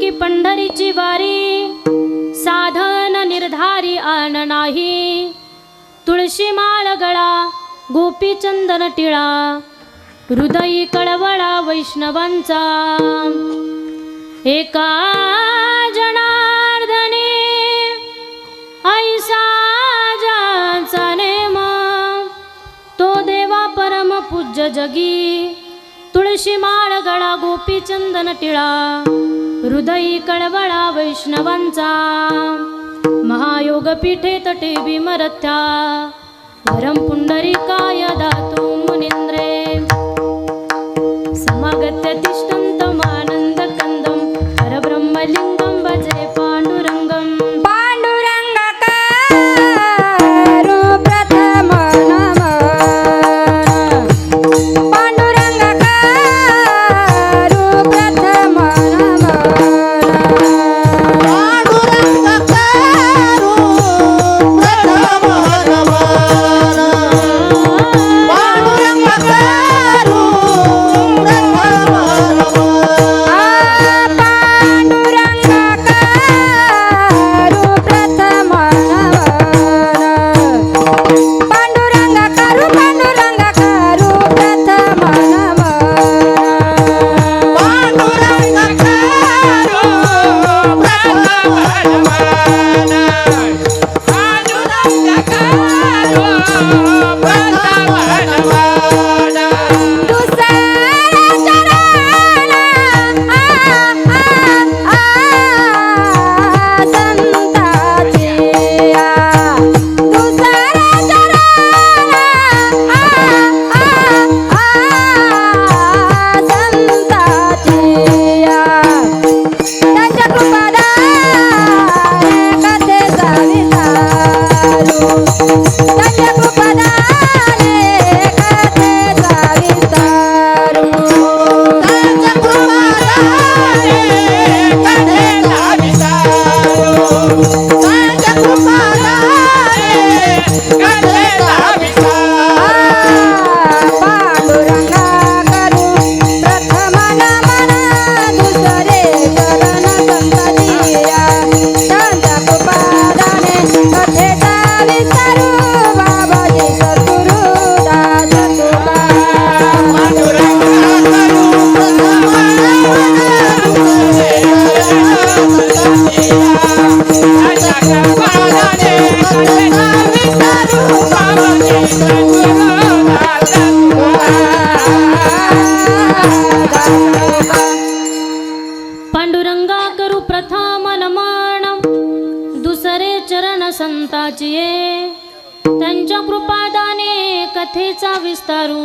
की पंढरीची वारी, साधन निर्धारी आन नाही। तुळशी माळ गळा गोपी चंदन टिळा, हृदयी कळवळा वैष्णवांचा। एका जनार्दने ऐसा ज्याचा नेम, तो देवा परम पूज्य जगी। तुळशी माळ गळा गोपी चंदन टिळा, हृदयी कळवळा वैष्णवांचा। महायोग पीठे तटे विमरथ्या, वरम पुंडरीकाय दातु मुनींद्रे। समागत्य तिष्ठन्तमानन्द कंदं, परब्रह्मलिंगं भजे पांडुरंगं। पांडुरंगा करू प्रथम नमन, दुसरे चरण संताची। त्यांच्या कृपादाने कथेचा विस्तारू,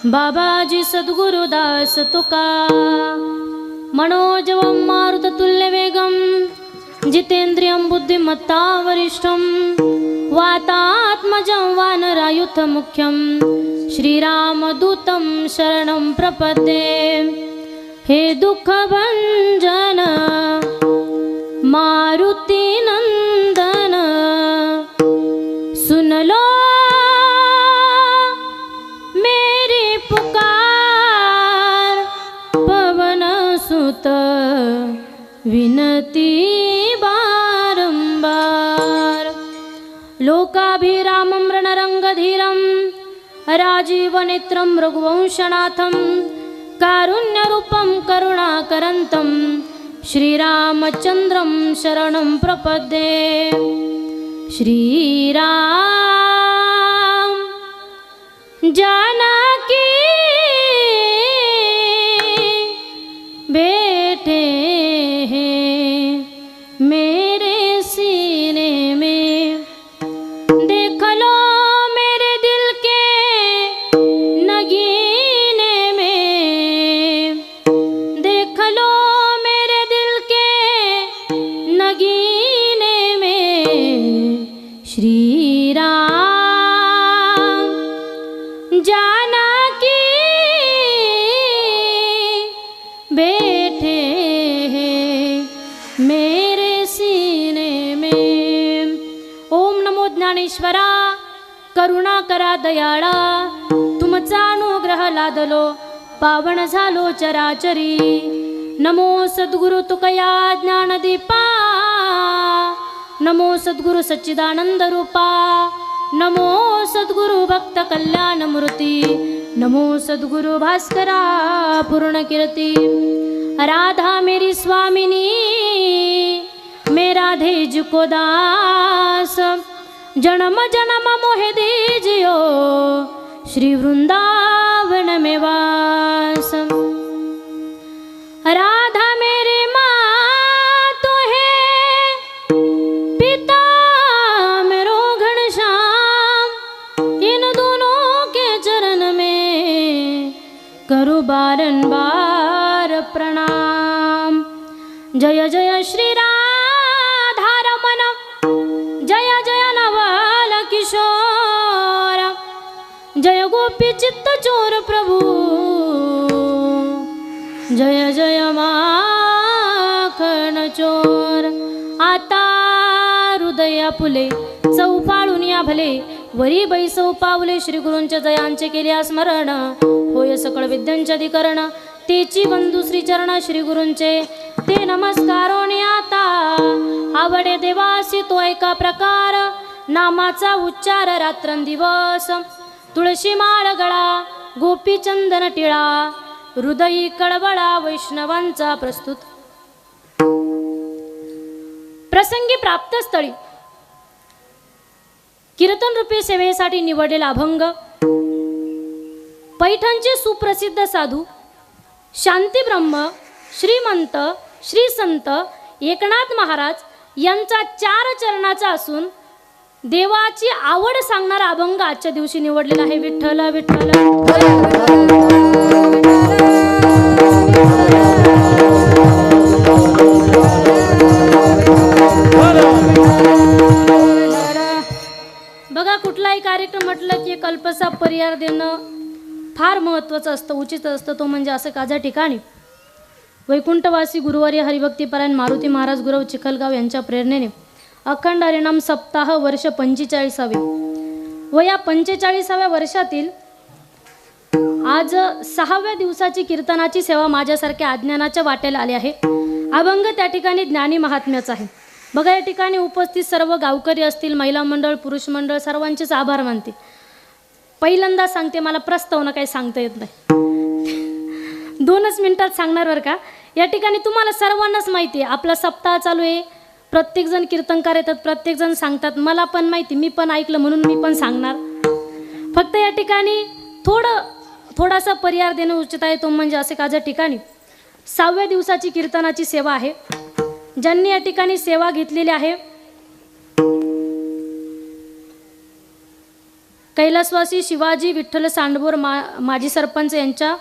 बाबाजी सद्गुरुदास तुका। मनोजवं मारुततुल्य वेगं, जितेंद्रियं बुद्धिमत्ता वरिष्ठं। वातात्मजं वानरायुध मुख्यं, श्रीरामदूतं शरणं प्रपद्ये। हे दुःख भंजन मारुती नंदन, सुन लो मेरी पुकार। पवन सुत विनती बारंबार, लोकाभिरामं रणरंगधीरं, राजीवनेत्रं रघुवंशनाथं। कारुण्यरूपं करुणाकरन्तं, श्रीरामचन्द्रं शरणं प्रपद्ये। श्रीराम जानकी बैठे हैं मेरे सीने में। देख लो मेरे दिल के नगीने में, देख लो मेरे दिल के नगीने में। श्री राम जानकी बैठे हैं मेरे सीने में। ओम नमो ज्ञानेश्वरा, करुणा करा दयाळा। तुमचा अनुग्रह लादलो, पावन झालो चराचरी। नमो सद्गुरु तुकया ज्ञानदीपा, नमो सद्गुरु सच्चिदानंद रूपा, नमो सद्गुरु भक्त कल्याण मूर्ती, नमो सद्गुरु भास्करा पूर्ण कीर्ती। राधा मेरी स्वामिनी, मेरा धेज को दास, जन्म जन्म मोहे दीजियो, श्री वृंदावन में वास। राधा मेरी माँ तो है, पिता मेरो घनश्याम, इन दोनों के चरण में करूँ बारंबार प्रणाम। जय जय श्री राधा रमण, जय जय नवल किशोर, जय गोपी चित्त चोर प्रभु, जय जय माखन चोर। आता हृदया फुले चौपाळून या भले, वरी बैसव पावले श्री गुरूंच्या जयांचे केल्या स्मरण, होय सकळ विद्यांचे अधिकरण, तेची बंधू श्री चरण श्री गुरूंचे ते नमस्कारोनी। आता आवडे देवासी तो एका प्रकार, नामाचा उच्चार रात्रंदिवस, तुळशी माळ गळा गोपी चंदन टिळा, हृदयी कळवळा वैष्णवांचा प्रस्तुत। प्रसंगी प्राप्त स्थळी कीर्तन रूपी सेवेसाठी निवडलेला अभंग, पैठणचे सुप्रसिद्ध साधू शांती ब्रह्म श्रीमंत श्री संत एकनाथ महाराज यांचा 4 चरणाचा असून देवाची आवड सांगणारा अभंग आजच्या दिवशी निवडलेला आहे। विठ्ठल विठ्ठल बघा, कुठलाही कार्यक्रम म्हटलं की कल्पसा पर्याय देणं फार महत्त्वाचं असतं, उचित असतं। तो म्हणजे असं काजा ठिकाणी वैकुंठवासी गुरुवारी हरिभक्तीपरायण मारुती महाराज गुरव चिखलगाव यांच्या प्रेरणेने अखंड हरिनाम सप्ताह वर्ष 45वे व या 45व्या वर्षातील आज 6व्या दिवसाची कीर्तनाची सेवा माझ्यासारख्या अज्ञानाच्या वाटेला आली आहे। अभंग त्या ठिकाणी ज्ञानी महात्म्याचा आहे। बघा, या ठिकाणी उपस्थित सर्व गावकरी असतील, महिला मंडळ, पुरुष मंडळ, सर्वांचेच आभार मानते। पहिल्यांदा सांगते, मला प्रस्तावना काही सांगता येत नाही, 2च मिनिटात सांगणार बरं का। या ठिकाणी तुम्हाला सर्वांनाच माहिती आहे आपला सप्ताह चालू आहे, प्रत्येकजण कीर्तनकार येतात, प्रत्येकजण सांगतात, मला पण माहिती, मी पण ऐकलं म्हणून मी पण सांगणार। फक्त या ठिकाणी थोडासा पर्याय देणं उचित आहे। तो म्हणजे असे काजा ठिकाणी 6व्या दिवसाची कीर्तनाची सेवा आहे। ज्यांनी या ठिकाणी सेवा घेतलेली आहे, कैलासवासी शिवाजी विठ्ठल सांडभोर माजी सरपंच यांच्या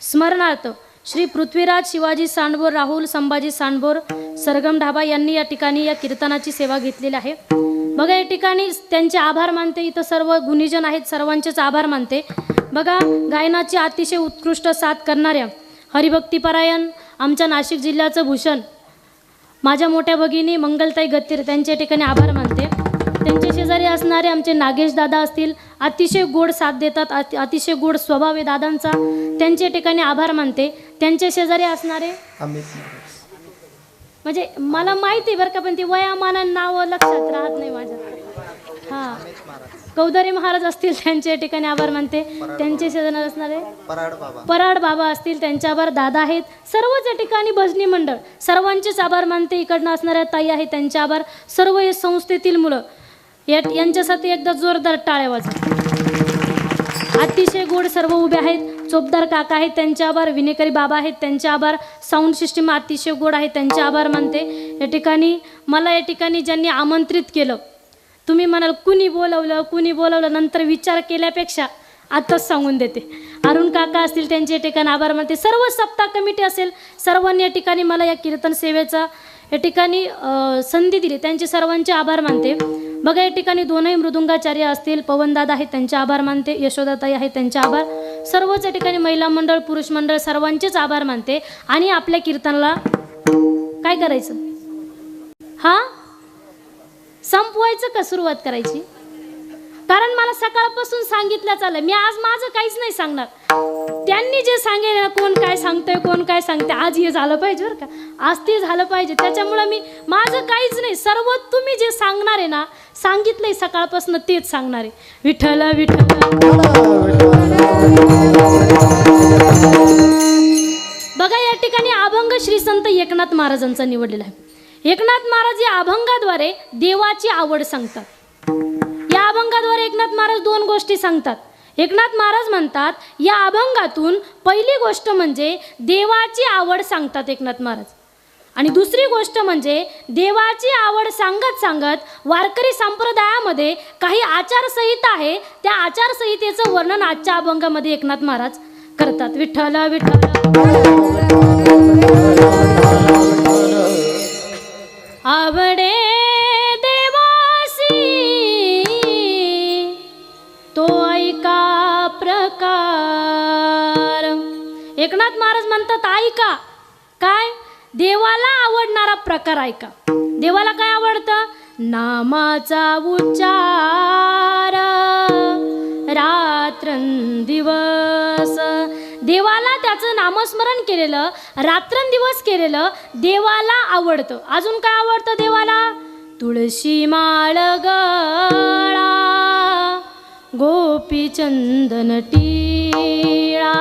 स्मरणार्थ श्री पृथ्वीराज शिवाजी सांडभोर, राहुल संभाजी सांडभोर, सरगम ढाबा यांनी या ठिकाणी या कीर्तनाची सेवा घेतलेली आहे। बघा, या ठिकाणी त्यांचे आभार मानते। इथं सर्व गुणीजन आहेत, सर्वांचेच आभार मानते। बघा, गायनाची अतिशय उत्कृष्ट साथ करणाऱ्या हरिभक्तीपरायण आमच्या नाशिक जिल्ह्याचं भूषण माझ्या मोठ्या भगिनी मंगलताई गत्तीर, त्यांच्या ठिकाणी आभार मानते। त्यांच्या शेजारी असणारे आमचे नागेश दादा असतील, अतिशय गोड साथ देतात, अतिशय गोड स्वभाव आहे दादांचा, त्यांच्या ठिकाणी आभार मानते। त्यांच्या शेजारी असणारे म्हणजे मला माहिती बरं का, पण ती वयामानानं नाव लक्षात राहत नाही माझ्या। हां, कौदरी महाराज असतील, त्यांच्या ठिकाणी आभार मानते। त्यांचे शेजारी असणारे पराड बाबा असतील, त्यांचे आभार दादा आहेत। सर्वच या ठिकाणी भजनी मंडळ, सर्वांचेच आभार मानते। इकडनं असणाऱ्या ताई आहेत, त्यांचे आभार। सर्व हे संस्थेतील मुलं यांच्यासाठी एकदा जोरदार टाळ्या वाजवा। अतिशय गोड सर्व उभे आहेत। चोपदार काका आहेत, त्यांचे आभार। विनेकरी बाबा आहेत, त्यांचे आभार। साऊंड सिस्टीम अतिशय गोड आहे, त्यांचे आभार मानते। या ठिकाणी मला या ठिकाणी ज्यांनी आमंत्रित केलं, तुम्ही म्हणाल कुणी बोलवलं, नंतर विचार केल्यापेक्षा आताच सांगून देते। अरुण काका असतील, त्यांच्या ठिकाणी आभार मानते। सर्व सप्ताह कमिटी असेल, सर्वांनी या ठिकाणी मला या कीर्तन सेवेचा या ठिकाणी संधी दिली, त्यांचे सर्वांचे आभार मानते। बघा, या ठिकाणी 2ही मृदुंगाचार्य असतील, पवनदादा आहेत, त्यांचे आभार मानते। यशोदाताई आहेत, त्यांचे आभार। सर्वच या ठिकाणी महिला मंडळ, पुरुष मंडळ, सर्वांचेच आभार मानते। आणि आपल्या कीर्तनाला काय करायचं, हां, संपवायचं का सुरुवात करायची? कारण मला सकाळपासून सांगितलं चाललं, मी आज माझं काहीच नाही सांगणार। त्यांनी जे सांगेल कोण काय सांगतंय कोण काय सांगते, आज हे झालं पाहिजे बरं का, आज ते झालं पाहिजे. त्याच्यामुळं मी माझं काहीच नाही, सर्व तुम्ही जे सांगणार आहे ना, सांगितलंय सकाळपासून तेच सांगणार आहे. विठ्ठल विठ्ठल. बघा या ठिकाणी अभंग श्री संत एकनाथ महाराजांचा निवडलेला आहे. एकनाथ महाराज या अभंगाद्वारे देवाची आवड सांगतात. या अभंगाद्वारे एकनाथ महाराज दोन गोष्टी सांगतात. एकनाथ महाराज म्हणतात या अभंगातून पहिली गोष्ट म्हणजे देवाची आवड सांगतात एकनाथ महाराज, आणि दुसरी गोष्ट म्हणजे देवाची आवड सांगत सांगत वारकरी संप्रदायामध्ये काही आचारसंहिता आहे, त्या आचारसंहितेचं वर्णन आजच्या अभंगामध्ये एकनाथ महाराज करतात. विठ्ठल विठ्ठल. आवडे देवासी तो ऐका प्रकार. एकनाथ महाराज म्हणतात ऐका काय, देवाला आवडणारा प्रकार ऐका. देवाला काय आवडतं? नामाचा उच्चार रात्रंदिवस. देवाला त्याचं नामस्मरण केलेलं, रात्रंदिवस केलेलं देवाला आवडतं. अजून काय आवडतं देवाला? तुळशी माळ गळा, गोपी चंदन टिळा.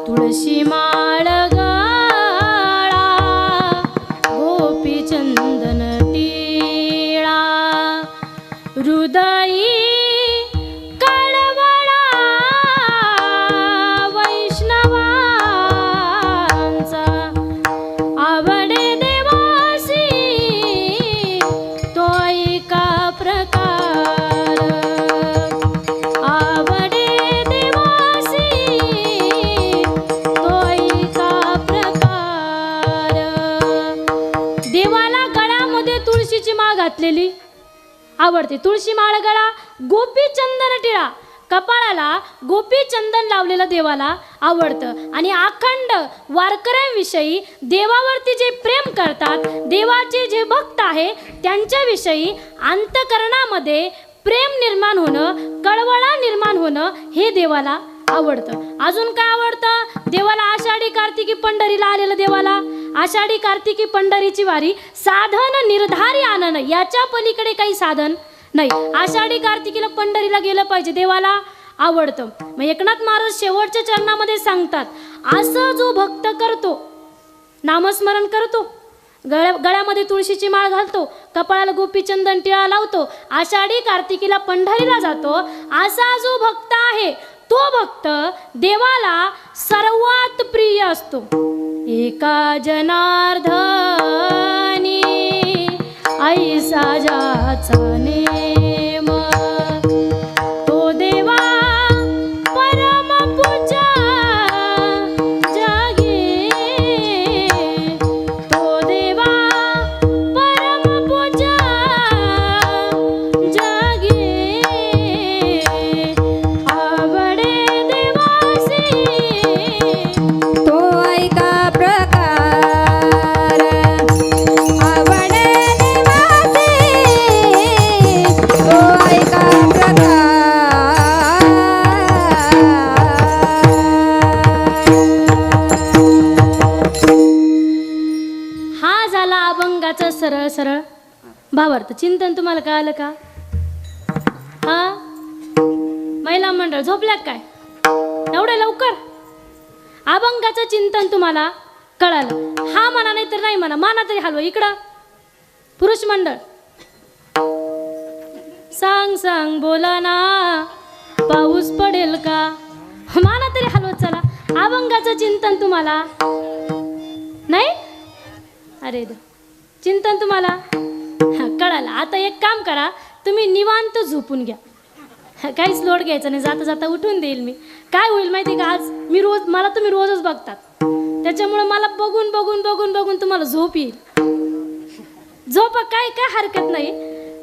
तुळशी माळ गळा, गोपी चंदन टिळा. हृदयी आवडते. तुळशी माळ गळा, गोपी चंदन टिळा. कपाळाला गोपी चंदन लावलेलं देवाला आवडतं. आणि अखंड वारकऱ्यांविषयी देवावरती जे प्रेम करतात, देवाचे जे भक्त आहे त्यांच्याविषयी अंतकरणामध्ये प्रेम निर्माण होणं, कळवळा निर्माण होणं हे देवाला आवडतं. अजून काय आवडतं देवाला? आषाढी कार्तिकी पंढरीला आलेलं देवाला. आषाढी कार्तिकी पंढरीची वारी साधन निर्धारी आणणं, याच्या पलीकडे काही साधन नाही. आषाढी कार्तिकीला पंढरीला गेलं पाहिजे, देवाला आवडतं. मग एकनाथ महाराज शेवटच्या चरणामध्ये सांगतात असं जो भक्त करतो, नामस्मरण करतो, गळ्यामध्ये तुळशीची माळ घालतो, कपाळाला गोपीचंदन टिळा लावतो, आषाढी कार्तिकीला पंढरीला जातो, असा जो भक्त आहे तो भक्त देवाला सर्वात प्रिय असतो. एका जनार्दनी ऐसा ज्याचा नेम, तो देवा परम पूजा जगे. तो देवा परम पूजा जगे. आवडे देवासी तो ऐका प्रकार. आवडे देवासी तो ऐका प्रकार. हा झाला अभंगाचा सरळ सरळ भावार्थ. चिंतन तुम्हाला कळालं का? हा महिला मंडळ झोपल्या काय एवढ्या लवकर? अभंगाचं चिंतन तुम्हाला कळालं? हा म्हणा नाही तर नाही म्हणा, माना तरी हलवा इकडं. पुरुष मंडळ सांग सांग बोला ना, पाऊस पडेल का? माना तरी हलवत चला. अभंगाचं चिंतन तुम्हाला नाही? अरे चिंतन तुम्हाला कळालं. आता एक काम करा, तुम्ही निवांत झोपून घ्या, काहीच लोड घ्यायचा नाही. जाता जाता उठून देईल मी. काय होईल माहिती का, आज मी रोज, मला तुम्ही रोजच बघतात, त्याच्यामुळे मला बघून बघून बघून बघून तुम्हाला झोप येईल. झोपा, काय काय हरकत नाही.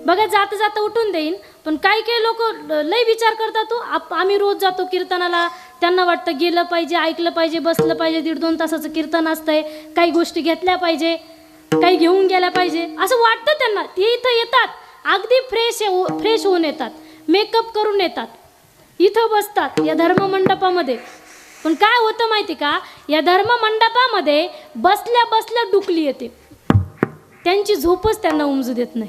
बघा जाता जाता उठून देईन. पण काही काही लोक लय विचार करतात, तो आम्ही रोज जातो कीर्तनाला, त्यांना वाटतं गेलं पाहिजे, ऐकलं पाहिजे, बसलं पाहिजे, 1.5-2 तासाचं कीर्तन असतंय, काही गोष्टी घेतल्या पाहिजे, काही घेऊन गेल्या पाहिजे असं वाटतं त्यांना. ते इथं येतात अगदी फ्रेश होऊन येतात, मेकअप करून येतात, इथं बसतात या धर्ममंडपामध्ये, पण काय होतं माहिती का, या धर्ममंडपामध्ये बसल्या बसल्या डुकली येते, त्यांची झोपच त्यांना उमजू देत नाही.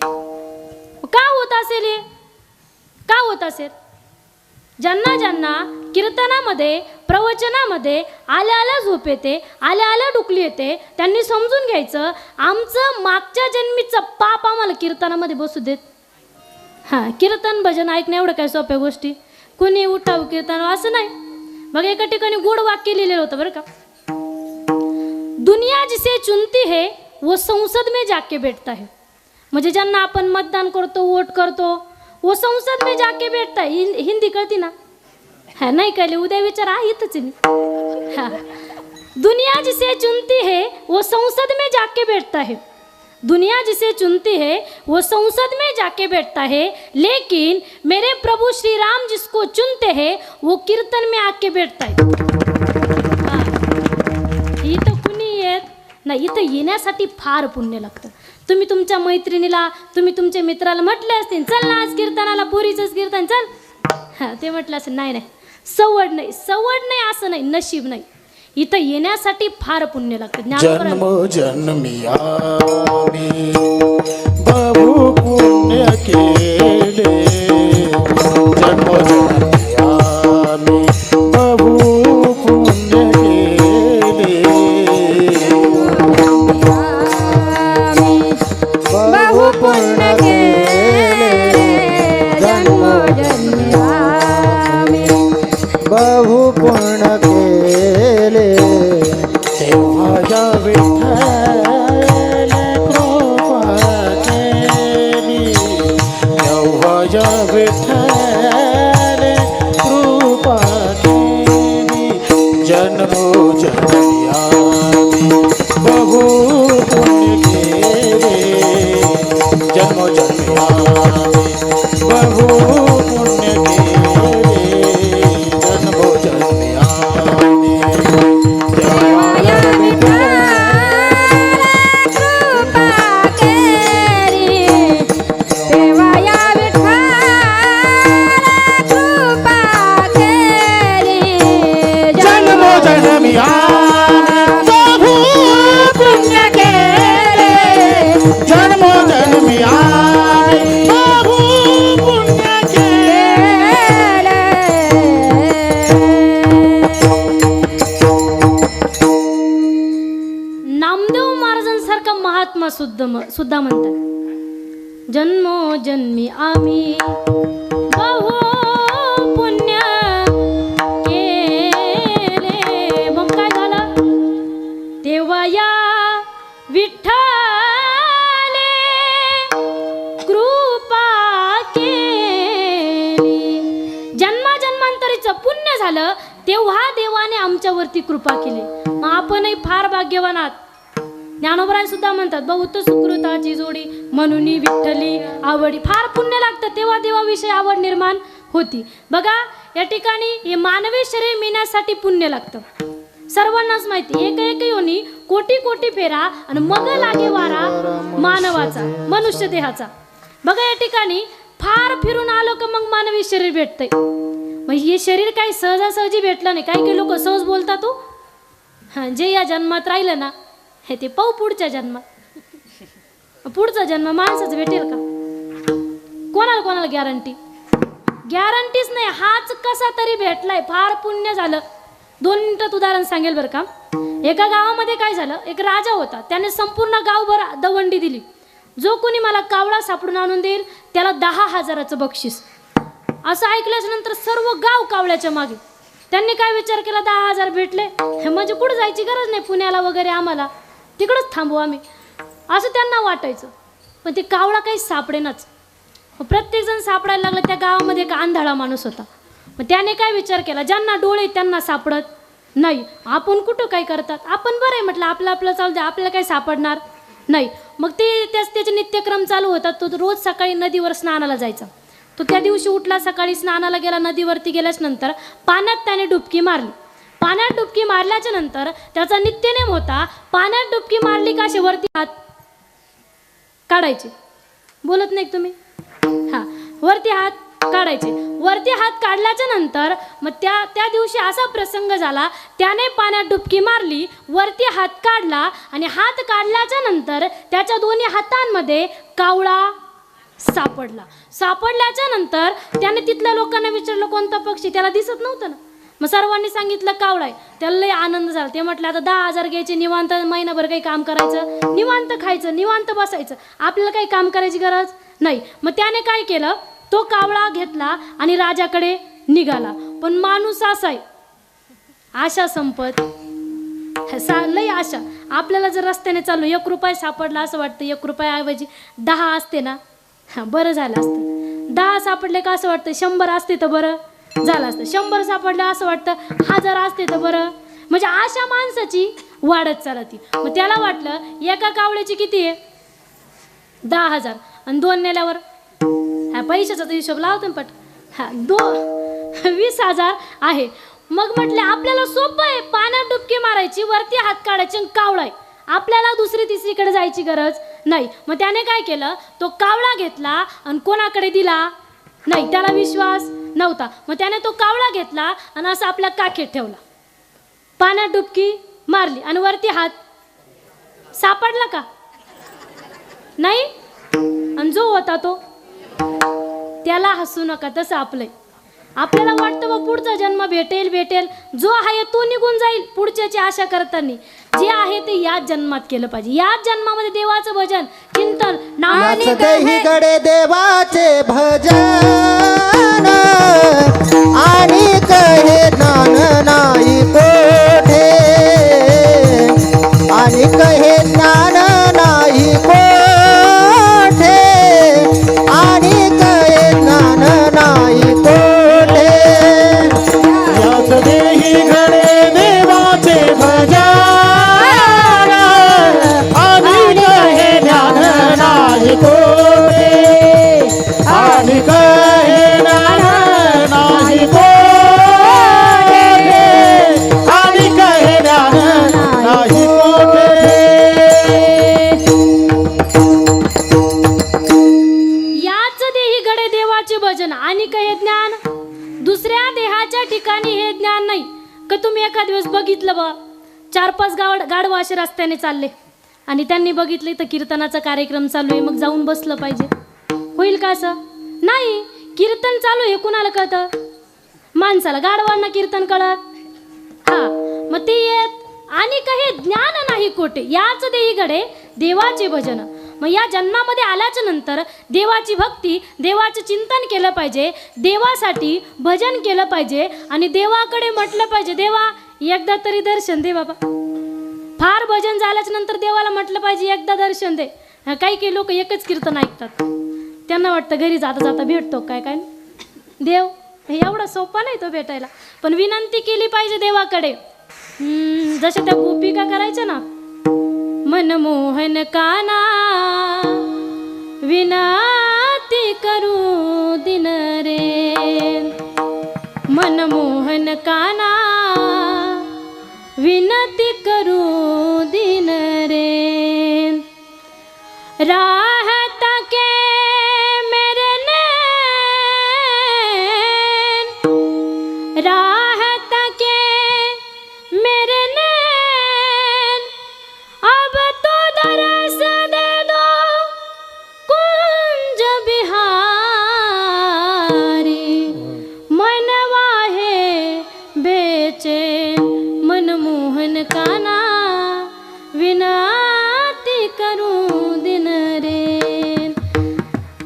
का होत असेल हे? का होत असेल? ज्यांना ज्यांना कीर्तनामध्ये प्रवचनामध्ये आल्या आल्या झोप येते, आल्या आल्या डुकली येते, त्यांनी समजून घ्यायचं आमचं मागच्या जन्मीचं पाप आम्हाला कीर्तनामध्ये बसू देत. हां, कीर्तन भजन ऐकणं एवढं काय सोप्या गोष्टी, कुणी उठाव कीर्तन असं नाही. मग एका ठिकाणी गोड वाक्य लिहिलेलं होतं बरं का, दुनिया जिसे चुनती है वो संसद में जाके बैठता है. म्हणजे ज्यांना आपण मतदान करतो, वोट करतो, वो संसद में जाके बैठता है. हिंदी कळती ना? हा, नाही कळले उद्या विचार आहे इथंच मी. हाँ, दुनिया जिसे चुनती है वो संसद में जाके बैठता है. दुनिया जिसे चुनती है वो संसद में जाके बैठता है, लेकिन मेरे प्रभु श्री राम जिसको चुनते हैं वो कीर्तन में आके बैठता है. हाँ, इथं कुणी येत नाही, इथं येण्यासाठी फार पुण्य लागतं. तुम्ही तुमच्या मैत्रिणीला, तुम्ही तुमच्या मित्राला म्हटले असतील चल ना आज कीर्तनाला, पोरीचंच कीर्तन चल. हां, ते म्हटलं असं नाही नाही, सवड नाही, सवड नाही असं नाही, नशीब नाही. इथं येण्यासाठी फार पुण्य लागतं. जन्म जन्मी आम्ही बहु पुण्य केले, जन्म जन्मी आम्ही बहु पुण्य केले, बहु पुण्य केले, जन्मोजन्मी आम्ही बहु पुण्य केले. तेव्हा या विठ्ठल कृपा केली, तेव्हा या विठ्ठल कृपा केली. जन्मोजन्मी आम्ही बहु पुण्य केले, जन्मोजन्मी आम्ही बहु पुण्य केले, जन्मोजन्मी आम्ही. देवाया विठ्ठल कृपा केली, देवाया विठ्ठल कृपा केली. जन्मोजन्मी आम्ही बहु पुण्य केले, जन्मोजन्मी आम्ही बहु पुण्य केले. नामदेव महाराजांसारखा महात्मा सुद्धा म्हणतात जन्मोजन्मी आम्ही बहु पुण्य केले. मग काय झालं? तेव्हा या विठ्ठले कृपा केली. जन्माजन्मांतरीचं पुण्य झालं तेव्हा देवाने आमच्यावरती कृपा केली. मग आपणही फार भाग्यवान आहात. ज्ञानोबराय सुद्धा म्हणतात बहुत सुकृताची जोडी म्हणून विठ्ठली आवडी. फार पुण्य लागतं तेव्हा देवाविषयी आवड निर्माण होती. बघा या ठिकाणी हे मानवी शरीर मिळण्यासाठी पुण्य लागतं. सर्वांनाच माहिती, एक एक योनी कोटी कोटी फेरा आणि मग लागे वारा मानवाचा, मनुष्य देहाचा. बघा या ठिकाणी फार फिरून आलो का मग मानवी शरीर भेटतंय. मग हे शरीर काही सहजासहजी भेटलं नाही. काही काही लोक सहज बोलतात तो. हां, जे या जन्मात राहिलं ना हे ते पाहू पुढच्या जन्मात. पुढचा जन्म माणसाचं भेटेल का? कोणाला कोणाला गॅरंटी? गॅरंटीच नाही. हाच कसा तरी भेटलाय, फार पुण्य झालं. 2 मिनिटात उदाहरण सांगेल बरं का. एका गावामध्ये काय झालं, एक राजा होता, त्याने संपूर्ण गावभर दवंडी दिली. जो कोणी मला कावळा सापडून आणून देईल त्याला 10,000चं बक्षीस. असं ऐकल्याच्या नंतर सर्व गाव कावळ्याच्या मागे. त्यांनी काय विचार केला, 10,000 भेटले म्हणजे कुठं जायची गरज नाही, पुण्याला वगैरे आम्हाला तिकडंच थांबू आम्ही, असं त्यांना वाटायचं. पण ते कावळा काही सापडेनाच. प्रत्येकजण सापडायला लागलं. त्या गावामध्ये एक आंधळा माणूस होता. मग त्याने काय विचार केला, ज्यांना डोळे त्यांना सापडत नाही, आपण कुठं काय करतात, आपण बरं आहे म्हटलं, आपलं आपलं चालू दे, आपल्याला काही सापडणार नाही. मग त्याचे नित्यक्रम चालू होतात. तो रोज सकाळी नदीवर स्नानाला जायचा. तो त्या दिवशी उठला, सकाळी स्नानाला गेला, नदीवरती गेल्याच्या नंतर पाण्यात त्याने डुबकी मारली. पाण्यात डुबकी मारल्याच्या नंतर त्याचा नित्यनेम होता, पाण्यात डुबकी मारली का असे वरती हात काढायचे. बोलत नाही तुम्ही? हां, वरती हात काढायचे. वरती हात काढल्याच्या नंतर मग त्या दिवशी असा प्रसंग झाला, त्याने पाण्यात डुबकी मारली, वरती हात काढला आणि हात काढल्याच्या नंतर त्याच्या दोन्ही हातांमध्ये कावळा सापडला. सापडल्याच्या नंतर त्याने तिथल्या लोकांना विचारलं कोणता पक्षी, त्याला दिसत नव्हतं ना. मग सर्वांनी सांगितलं कावळा आहे. त्याला लय आनंद झाला. ते म्हटलं आता 10,000 घ्यायचे, निवांत महिनाभर काही काम करायचं, निवांत खायचं, निवांत बसायचं, आपल्याला काही काम करायची गरज नाही. मग त्याने काय केलं, तो कावळा घेतला आणि राजाकडे निघाला. पण माणूस असा आहे, आशा संपत लय आशा. आपल्याला जर रस्त्याने चाललो 1 रुपया सापडला असं वाटतं 1 रुपयाऐवजी 10 असते ना बरं झालं असतं. 10 सापडले का असं वाटतं 100 असते तर बरं झालं असतं. 100 सापडलं असं वाटतं 1000 असते तर बरं. म्हणजे आशा माणसाची वाढत चालती. मग त्याला वाटलं एका कावळ्याची किती आहे 10,000 आणि 2 नेल्यावर पैशाचा तर हिशोब लावतो ना पट 20,000 आहे. मग म्हटलं आपल्याला सोपं आहे, पाण्यात डुबकी मारायची, वरती हात काढायचे आणि कावळा आहे, आपल्याला दुसरी तिसरीकडे जायची गरज नाही. मग त्याने काय केलं, तो कावळा घेतला आणि कोणाकडे दिला नाही, त्याला विश्वास नव्हता. मग त्याने तो कावळा घेतला आणि असं आपल्या काखेत ठेवला, पाण्यात डुबकी मारली आणि वरती हात सापडला का नाही. आणि जो होता तो त्याला हसू नका. तसं आपल्याला वाटतं बा पुढचा जन्म भेटेल, जो आहे तो निघून जाईल. पुढच्याची आशा करताना जे आहे ते याच जन्मात केलं पाहिजे. याच जन्मामध्ये देवाचं भजन चिंतन गडे देवाचे भजन आणि कहे ज्ञान नाही कोठे, आणि कहे ज्ञान नाही कोठे, आणि कहे ज्ञान नाही कोठे. याच देही घडे देवाचे भजन आणि कहे ज्ञान नाही कोठे, आणि कहे ज्ञान नाही कोठे, आणि कहे ज्ञान नाही कोठे. याच देही घडे देवाचे भजन आणि काही ज्ञान, दुसऱ्या देहाच्या ठिकाणी हे ज्ञान नाही. का तुम्ही एखाद दिवस बघितलं बा 4-5 गाढव असे रस्त्याने चालले आणि त्यांनी बघितलं तर कीर्तनाचा कार्यक्रम चालू आहे, मग जाऊन बसलं पाहिजे, होईल का असं नाही. कीर्तन चालू हे कुणाला कळतं, माणसाला. गाढवांना कीर्तन कळत मग ते येत आणि काही ज्ञान नाही कोठे. याच देही घडे देवाचे भजन. मग या जन्मामध्ये आल्याच्या नंतर देवाची भक्ती, देवाचं चिंतन केलं पाहिजे, देवासाठी भजन केलं पाहिजे आणि देवाकडे म्हटलं पाहिजे देवा एकदा तरी दर्शन दे बाबा. फार भजन झाल्याच्या नंतर देवाला म्हटलं पाहिजे एकदा दर्शन दे. काही लोक एकच कीर्तन ऐकतात, त्यांना वाटतं घरी जाता जाता भेटतो काय देव. हे एवढा सोपा नाही तो भेटायला, पण विनंती केली पाहिजे देवाकडे. जशा त्या गोपिका करायच्या ना, मनमोहन काना विनंती करू दिन रे, मनमोहन काना विनंती करू दिन रे, राहत के मेरे नैन, राहत के मेरे नैन, अब तो दरस दे दो कुंज बिहारी, मनवा है बेचैन, मनमोहन काना विनंती करू दिन रे.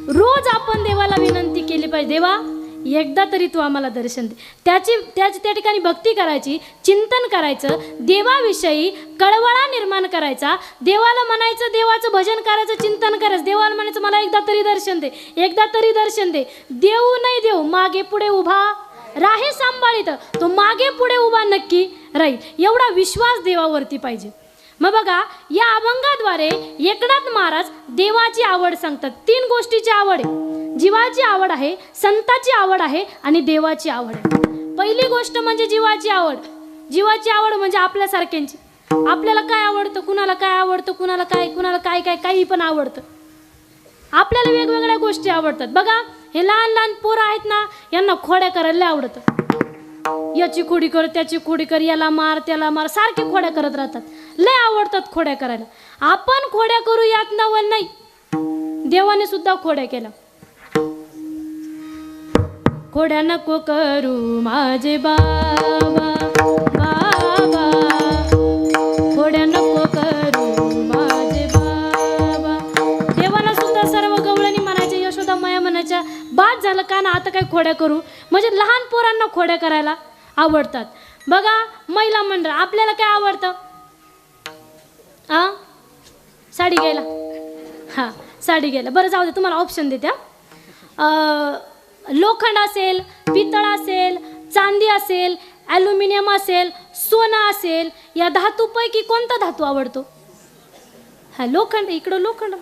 रोज आपण देवाला विनंती केली पाहिजे, देवा एकदा तरी तू आम्हाला दर्शन दे. त्याची त्या ठिकाणी भक्ती करायची, चिंतन करायचं, देवाविषयी कळवळा निर्माण करायचा, देवाला म्हणायचं, देवाचं भजन करायचं, चिंतन करायचं, देवाला म्हणायचं मला एकदा तरी दर्शन दे, एकदा तरी दर्शन दे. देऊ नाही देऊ मागे पुढे उभा राहे सांभाळीत, तो मागे पुढे उभा नक्की राहील. एवढा विश्वास देवावरती पाहिजे. मग बघा या अभंगाद्वारे एकनाथ महाराज देवाची आवड सांगतात. 3 गोष्टीची आवड आहे, जीवाची आवड आहे, संताची आवड आहे आणि देवाची आवड आहे. पहिली गोष्ट म्हणजे जीवाची आवड. जीवाची आवड म्हणजे आपल्यासारख्यांची. आपल्याला काय आवडतं, कुणाला काय आवडतं, कुणाला काय काही पण आवडतं. आपल्याला वेगवेगळ्या गोष्टी आवडतात. बघा हे लहान लहान पोरं आहेत ना, यांना खोड्या करायला लय आवडतं. याची खोडी कर, त्याची खोडी कर, याला मार त्याला मार, सारखे खोड्या करत राहतात. लय आवडतात खोड्या करायला. आपण खोड्या करू यात नवल नाही, देवाने सुद्धा खोड्या केल्या. खोड्या नको करू माझे बाबा बाबा, खोड्या नको करू माझे बाबा. देवाला सुद्धा सर्व गवळणी म्हणायचे, यशोदा माया म्हणायच्या, बाद झालं का ना, आता काय खोड्या करू. म्हणजे लहान पोरांना खोड्या करायला आवडतात. बघा महिला मंडळ, आपल्याला काय आवडतं? साडी घ्यायला. हां साडी घ्यायला. बरं जाऊ दे, तुम्हाला ऑप्शन देते. लोखंड असेल, पितळ असेल, चांदी असेल, ॲल्युमिनियम असेल, सोनं असेल, या धातूपैकी कोणता धातू आवडतो? हा लोखंड. इकडं लोखंड.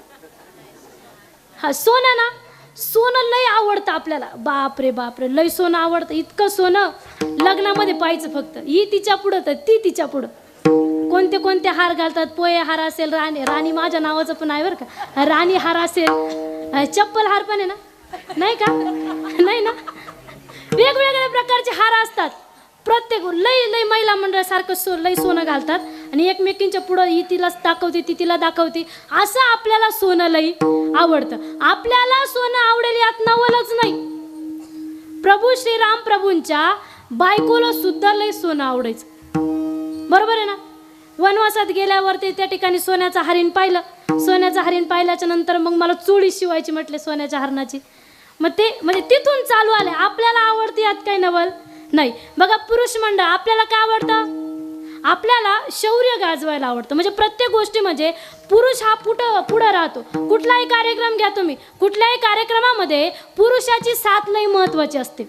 हा सोनं ना, सोनं लय आवडतं आपल्याला. बापरे बापरे, लय सोनं आवडतं. इतकं सोनं लग्नामध्ये पाहायचं फक्त. ही तिच्या पुढं तर ती तिच्या पुढं. कोणते कोणते हार घालतात. पोहे हार असेल, राणी माझ्या नावाचं पण आहे बरं का, राणी हार असेल, चप्पल हार पण आहे ना, नाही का? नाही ना, वेगवेगळ्या प्रकारचे हार असतात. प्रत्येक लय लय महिला मंडळासारखं लय सोनं घालतात आणि एकमेकींच्या पुढं ही तिला दाखवते, ती तिला दाखवते. असं आपल्याला सोनं लय आवडतं. आपल्याला सोनं आवडेल यात नवलच नाही. प्रभू श्रीराम प्रभूंच्या बायकोला सुद्धा लय सोनं आवडायचं. बरोबर आहे ना? वनवासात गेल्यावरती त्या ठिकाणी सोन्याचं हरिण पाहिलं. सोन्याचं हरिण पाहिल्याच्या नंतर मग मला चोळी शिवायची म्हटले सोन्याच्या हरणाची. मग ते म्हणजे तिथून चालू आले. आपल्याला आवडते यात काही नवल नाही. बघा पुरुष मंडळ, आपल्याला काय आवडतं? आपल्याला शौर्य गाजवायला आवडतं. म्हणजे प्रत्येक गोष्टी म्हणजे पुरुष हा पुढं राहतो. कुठलाही कार्यक्रम घ्या तुम्ही, कुठल्याही कार्यक्रमामध्ये पुरुषाची साथ लई महत्वाची असते.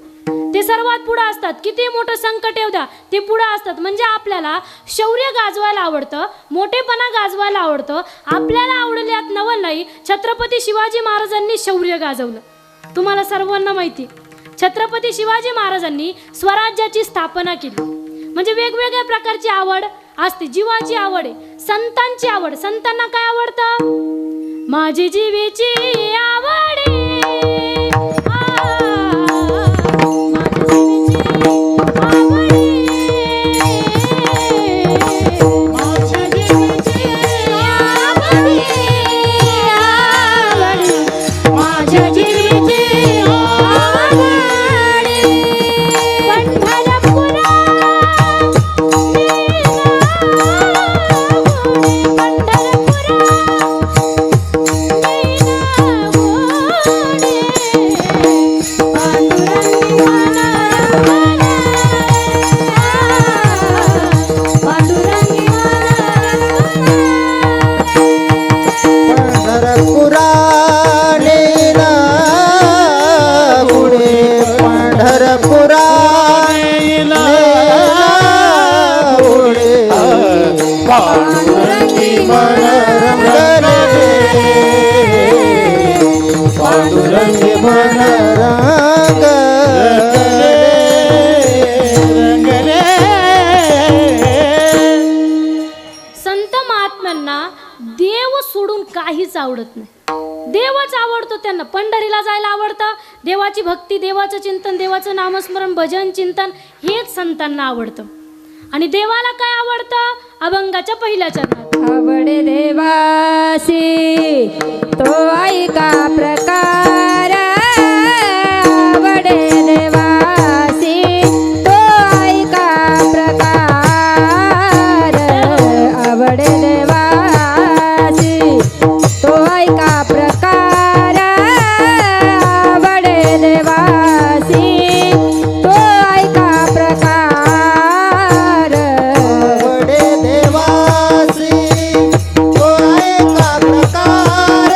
ते सर्वात पुढे असतात. किती मोठं संकट येऊ द्या, ते पुढे असतात. म्हणजे आपल्याला शौर्य गाजवायला आवडतं, मोठेपणा गाजवायला आवडतं. आपल्याला आवडेल यात नवल नाही. छत्रपती शिवाजी महाराजांनी शौर्य गाजवलं. तुम्हाला सर्वांना माहिती, छत्रपती शिवाजी महाराजांनी स्वराज्याची स्थापना केली. म्हणजे वेगवेगळ्या प्रकारची आवड असते. जीवाची आवड आहे, संतांची आवड. संतांना काय आवडतं? माझी जीवेची आवड आहे. संत महात्म्यांना देव सोडून काहीच आवडत नाही. देवच आवडतो त्यांना. पंढरीला जायला आवडतं. देवाची भक्ती, देवाचं चिंतन, देवाचं नामस्मरण, भजन, चिंतन हेच संतांना आवडतं. आणि देवाला काय आवडतं? अभंगाच्या पहिल्या चरणात आवडे देवासी तो ऐका प्रकार. आवडे देवासी तो ऐका प्रकार. आवडे देवासी तो ऐका प्रकार. आवडे देवासी तो ऐका प्रकार. आवडे देवासी तो ऐका प्रकार.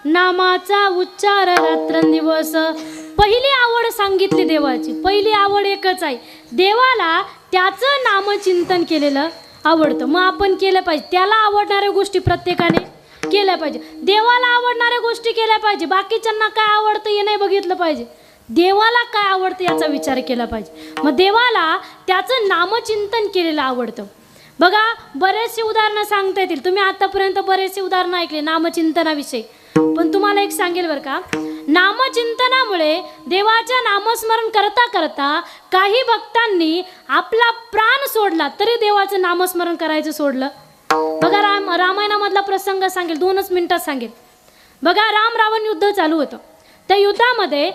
नामाचा उच्चार रात्रंदिवस. पहिली आवड सांगितली देवाची, पहिली आवड एकच आहे, देवाला त्याचं नामचिंतन केलेलं आवडतं. मग आपण केलं पाहिजे, त्याला आवडणाऱ्या गोष्टी प्रत्येकाने केल्या पाहिजे, देवाला आवडणाऱ्या गोष्टी केल्या पाहिजे. बाकीच्यांना काय आवडतं हे नाही बघितलं पाहिजे, देवाला काय आवडतं याचा विचार केला पाहिजे. मग देवाला त्याचं नामचिंतन केलेलं आवडतं. बघा, बरेचसे उदाहरणं सांगता येतील, तुम्ही आतापर्यंत बरेचसे उदाहरणं ऐकले नामचिंतनाविषयी. पण तुम्हाला एक सांगेल बरं का, नामचिंतनामुळे देवाच्या नामस्मरण करता करता काही भक्तांनी आपला प्राण सोडला तरी देवाचं नामस्मरण करायचं सोडलं. बघा, रामायणामधला प्रसंग सांगेल, 2च मिनिटात सांगेल. बघा, राम रावण युद्ध चालू होतं. त्या युद्धामध्ये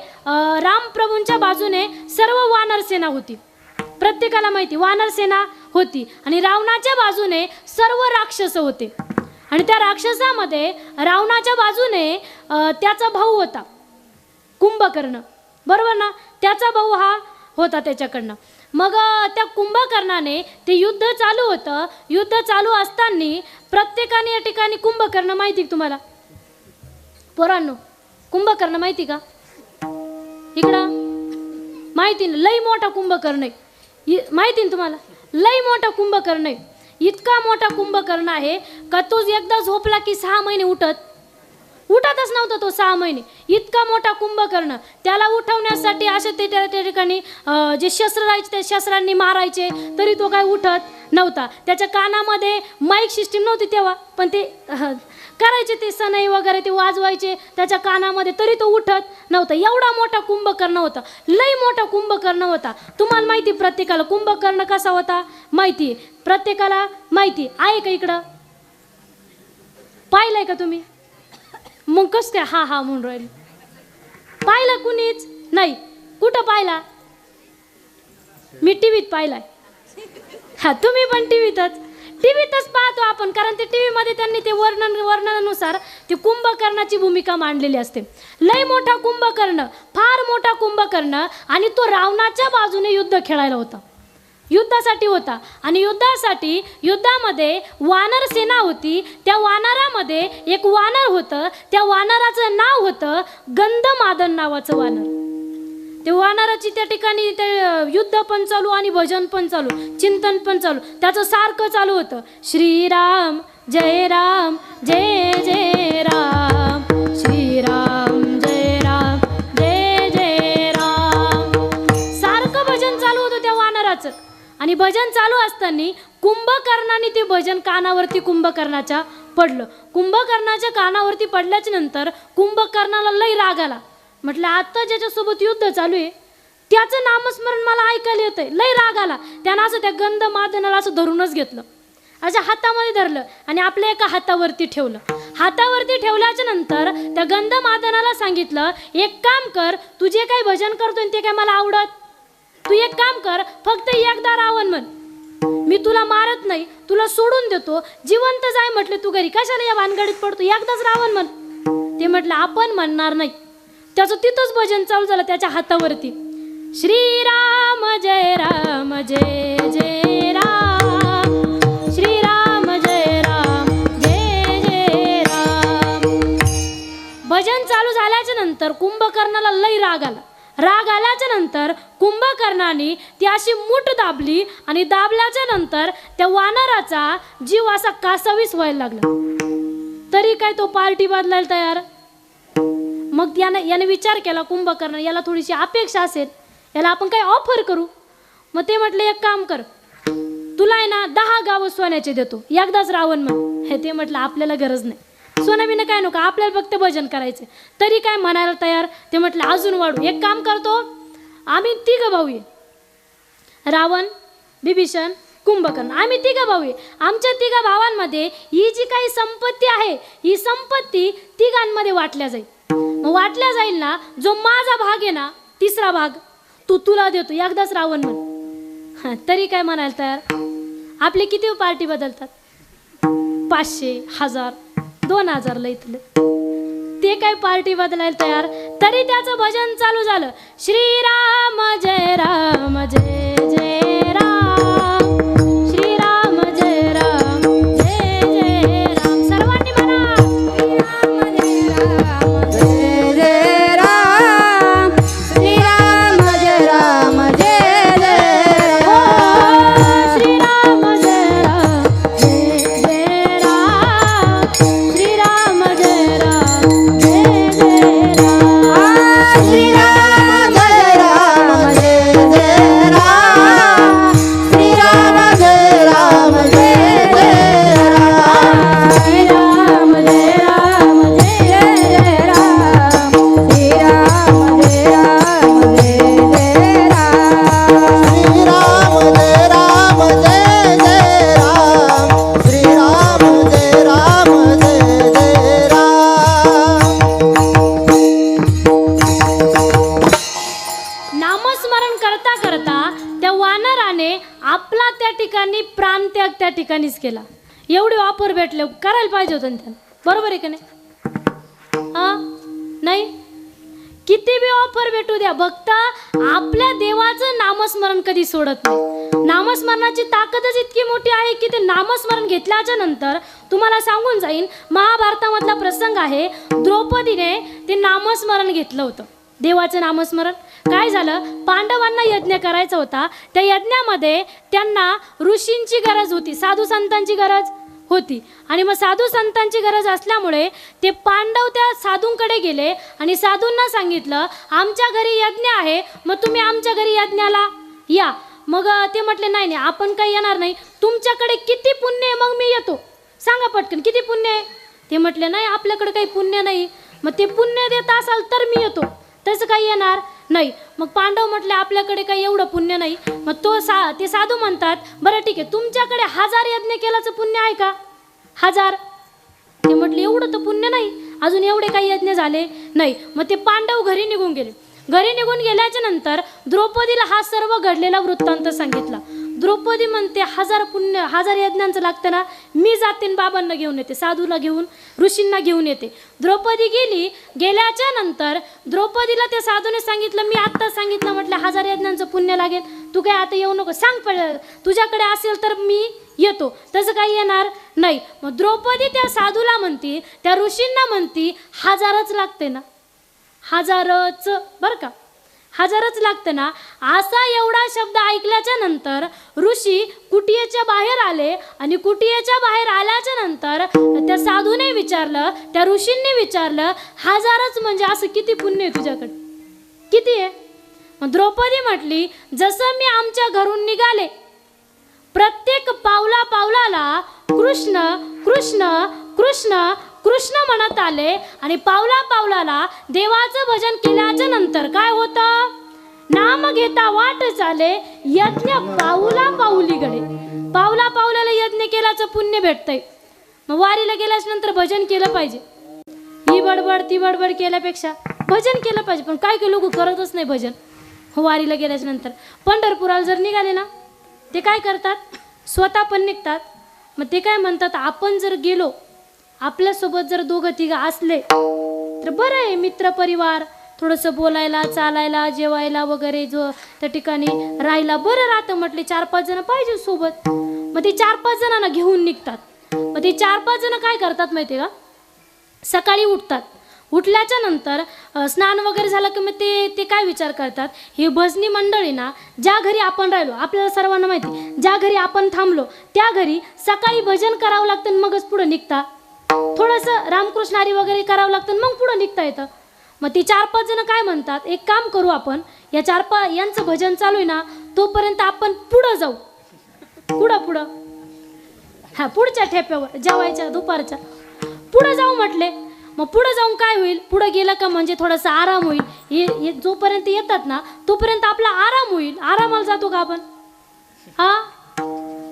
रामप्रभूंच्या बाजूने सर्व वानर सेना होती, प्रत्येकाला माहिती वानर सेना होती, आणि रावणाच्या बाजूने सर्व राक्षस होते. आणि त्या राक्षसामध्ये रावणाच्या बाजूने त्याचा भाऊ होता कुंभकर्ण, बरोबर ना, त्याचा भाऊ हा होता त्याच्याकडनं. मग त्या कुंभकर्णाने ते युद्ध चालू होतं, युद्ध चालू असताना प्रत्येकाने या ठिकाणी कुंभकर्ण माहिती तुम्हाला पोरांनो, कुंभकर्ण माहिती का? इकडं माहिती ना, लई मोठा कुंभकर्ण आहे, माहिती ना तुम्हाला, लई मोठा कुंभकर्ण आहे. इतका मोठा कुंभकर्ण आहे का तो एकदा झोपला की 6 महिने उठतच नव्हता तो, 6 महिने. इतका मोठा कुंभकर्ण, त्याला उठवण्यासाठी असे ते त्या ठिकाणी जे शस्त्र राहायचे त्या शस्त्रांनी मारायचे तरी तो काय उठत नव्हता. त्याच्या कानामध्ये माईक सिस्टीम नव्हती तेव्हा, पण ते करायचे ते सनई वगैरे ते वाजवायचे त्याच्या कानामध्ये तरी तो उठत नव्हता. एवढा मोठा कुंभकर्ण होता, लई मोठा कुंभकर्ण होता. तुम्हाला माहिती, प्रत्येकाला कुंभकर्ण कसा होता माहिती, प्रत्येकाला माहिती आहे का? इकडं पाहिलंय का तुम्ही? मग कस काय हा हा म्हणून राहिले? पाहिलं कुणीच नाही? कुठं पाहिला? मी टीव्हीत पाहिलाय. हा, तुम्ही पण टीव्हीतच पाहतो आपण, कारण ते टीव्ही मध्ये त्यांनी ते वर्णनानुसार ते कुंभकर्णाची भूमिका मांडलेली असते. लय मोठा कुंभकर्ण, फार मोठा कुंभकर्ण, आणि तो रावणाच्या बाजूने युद्ध खेळायला होता, युद्धासाठी होता. आणि युद्धामध्ये वानर सेना होती. त्या वानरामध्ये एक वानर होतं, त्या वानराचं नाव होतं गंधमादन नावाचं वानर. ते वानराची त्या ठिकाणी ते युद्ध पण चालू आणि भजन पण चालू, चिंतन पण चालू, त्याचं सारखं चालू होतं, श्रीराम जय राम जय जय राम, श्रीराम जय राम जय जय राम, सारखं भजन चालू होतं त्या वानराचं. आणि भजन चालू असताना कुंभकर्णाने ते भजन कानावरती कुंभकर्णाच्या पडलं. कुंभकर्णाच्या कानावरती पडल्याच्या नंतर कुंभकर्णाला लई राग आला. म्हटलं, आता ज्याच्यासोबत युद्ध चालू आहे त्याचं नामस्मरण मला ऐकायला येतंय, लई राग आला. त्यानं असं त्या गंधमादनाला असं धरूनच घेतलं, अशा हातामध्ये धरलं आणि आपल्या एका हातावरती ठेवलं. हातावरती ठेवल्याच्या नंतर त्या गंधमादनाला सांगितलं, एक काम कर, तू जे काही भजन करतोय ते काय मला आवडत, तू एक काम कर, फक्त एकदा रावण म्हण, मी तुला मारत नाही, तुला सोडून देतो, जिवंत जाय म्हटलं, तू घरी कशाला या भानगडीत पडतो, एकदाच रावण म्हण. ते म्हटलं, आपण म्हणणार नाही. त्याचं तिथंच भजन चालू झालं त्याच्या हातावरती, श्रीराम जय राम जय जय राम, श्रीराम जय राम जय जय राम. भजन चालू झाल्याच्या नंतर कुंभकर्णाला लई राग आला. राग आल्याच्या नंतर कुंभकर्णाने ती अशी मूठ दाबली आणि दाबल्याच्या नंतर त्या वानराचा जीव असा कासावीस व्हायला लागला. तरी काय तो पार्टी बदलायला तयार. मग याने विचार केला कुंभकर्ण, याला थोडीशी अपेक्षा असेल, याला आपण काही ऑफर करू. मग ते म्हटले, एक काम कर, तुला आहे ना 10 गावं सोन्याचे देतो, एकदाच रावण म्हण. हे ते म्हटलं, आपल्याला गरज नाही, सोनं बिनं काय नको, आपल्याला फक्त भजन करायचे. तरी काय म्हणायला तयार. ते म्हटलं, अजून वाढू, एक काम करतो, आम्ही 3 भाऊ आहे, रावण, विभीषण, कुंभकर्ण, आम्ही 3 भाऊ आहे. आमच्या 3 भावांमध्ये ही जी काही संपत्ती आहे ही संपत्ती 3 वाटल्या जाईल. मग वाटल्या जाईल ना, जो माझा भाग आहे ना, 3रा भाग तुला देतो, एकदाच रावण म्हण. तरी काय म्हणायला तयार. आपले किती पार्टी बदलतात, 500, 1000, 2000 लईतले, ते काय पार्टी बदलायला तयार. तरी त्याचं भजन चालू झालं, श्रीराम जय राम जय जय राम, श्रीराम जय राम जय जय राम. सर्वांनी म्हणा, श्रीराम जय राम लोकांनी प्राणत्याग त्या ठिकाणीच केला. एवढी ऑफर भेटले, करायला पाहिजे होतं ना त्यानं. बरोबर आहे का नाही? हा नाही, किती बी ऑफर भेटू द्या, भक्त आपल्या देवाचं नामस्मरण कधी सोडत नाही. नामस्मरणाची ताकदच इतकी मोठी आहे की ते नामस्मरण घेतल्याच्या नंतर तुम्हाला सांगून जाईन, महाभारतामधला प्रसंग आहे, द्रौपदीने ते नामस्मरण घेतलं होतं, देवाचं नामस्मरण. काय झालं, पांडवांना यज्ञ करायचा होता, त्या यज्ञामध्ये त्यांना ऋषींची गरज होती, साधू संतांची गरज होती. आणि मग साधू संतांची गरज असल्यामुळे ते पांडव त्या साधूंकडे गेले आणि साधूंना सांगितलं, आमच्या घरी यज्ञ आहे, मग तुम्ही आमच्या घरी यज्ञाला या. मग ते म्हटले, नाही नाही, आपण काही येणार नाही, तुमच्याकडे किती पुण्य आहे मग मी येतो, सांगा पटकन किती पुण्य आहे. ते म्हटले, नाही आपल्याकडे काही पुण्य नाही. मग ते पुण्य देत असाल तर मी येतो, तसं काही येणार नाही. मग पांडव म्हटले, आपल्याकडे काही एवढं पुण्य नाही. मग ते साधू म्हणतात, बरं ठीक आहे, तुमच्याकडे 1000 यज्ञ केल्याचं पुण्य आहे का? 1000. ते म्हटले, एवढं तर पुण्य नाही, अजून एवढे काही यज्ञ झाले नाही. मग ते पांडव घरी निघून गेले. घरी निघून गेल्याच्या नंतर द्रौपदीला हा सर्व घडलेला वृत्तांत सांगितला. द्रौपदी म्हणते, 1000 यज्ञांचं लागतं ना, मी जाते बाबांना घेऊन येते, साधूला घेऊन, ऋषींना घेऊन येते. द्रौपदी गेल्याच्या नंतर द्रौपदीला त्या साधूने सांगितलं, मी आत्ताच सांगितलं, म्हटलं 1000 यज्ञांचं पुण्य लागेल, तू काय आता येऊ नको, सांग तुझ्याकडे असेल तर मी येतो, तसं काही येणार नाही. मग द्रौपदी त्या साधूला म्हणती, त्या ऋषींना म्हणती, 1000च लागते ना, 1000च, बरं का, 1000च लागतं ना. असा एवढा शब्द ऐकल्याच्या नंतर ऋषी कुटियेच्या बाहेर आले आणि कुटियेच्या बाहेर आल्याच्या नंतर त्या साधूने विचारलं, त्या ऋषींनी विचारलं, 1000च म्हणजे असं किती पुण्य आहे तुझ्याकडे, किती आहे? मग द्रौपदी म्हटली, जसं मी आमच्या घरून निघाले, प्रत्येक पावला पावलाला कृष्ण कृष्ण कृष्ण कृष्ण म्हणत आले आणि पावला पावलाला देवाचं भजन केल्याच्या नंतर काय होतं, नाम घेता वाट चाले, यज्ञ पाऊला पाऊली गडे. पावला पावलाला यज्ञ केल्याचं पुण्य भेटतंय. मग वारीला गेल्याच्या नंतर भजन केलं पाहिजे, ही बडबड ती बडबड केल्यापेक्षा भजन केलं पाहिजे. पण काय लोक करतच नाही भजन. हो, वारीला गेल्याच्या नंतर पंढरपुराला जर निघाले ना, ते काय करतात, स्वतः पण निघतात. मग ते काय म्हणतात, आपण जर गेलो, आपल्यासोबत जर 2-3 असले तर बरं आहे, मित्र परिवार, थोडंसं बोलायला चालायला जेवायला वगैरे जो त्या ठिकाणी राहायला बरं राहतं. म्हटले 4-5 जण पाहिजे सोबत. मग ते 4-5 जणांना घेऊन निघतात. मग ते 4-5 जण काय करतात माहिती आहे का, सकाळी उठतात, उठल्याच्या नंतर स्नान वगैरे झालं की मग ते काय विचार करतात, ही भजनी मंडळी ना, ज्या घरी आपण राहिलो, आपल्याला सर्वांना माहिती, ज्या घरी आपण थांबलो त्या घरी सकाळी भजन करावं लागतं, मगच पुढं निघता. थोडंसं रामकृष्ण हरी वगैरे करावं लागतं, मग पुढं निघता येतं. मग ती 4-5 जण काय म्हणतात, एक काम करू आपण, या 4-5 यांचं भजन चालू आहे ना, तोपर्यंत आपण पुढं जाऊ. पुढं हा, पुढच्या ठेप्यावर जेवायच्या दुपारच्या पुढं जाऊ म्हटले. मग पुढं जाऊन काय होईल, पुढं गेलं का म्हणजे थोडासा आराम होईल. जोपर्यंत येतात ना तोपर्यंत आपला आराम होईल. आरामाला जातो का आपण, हा,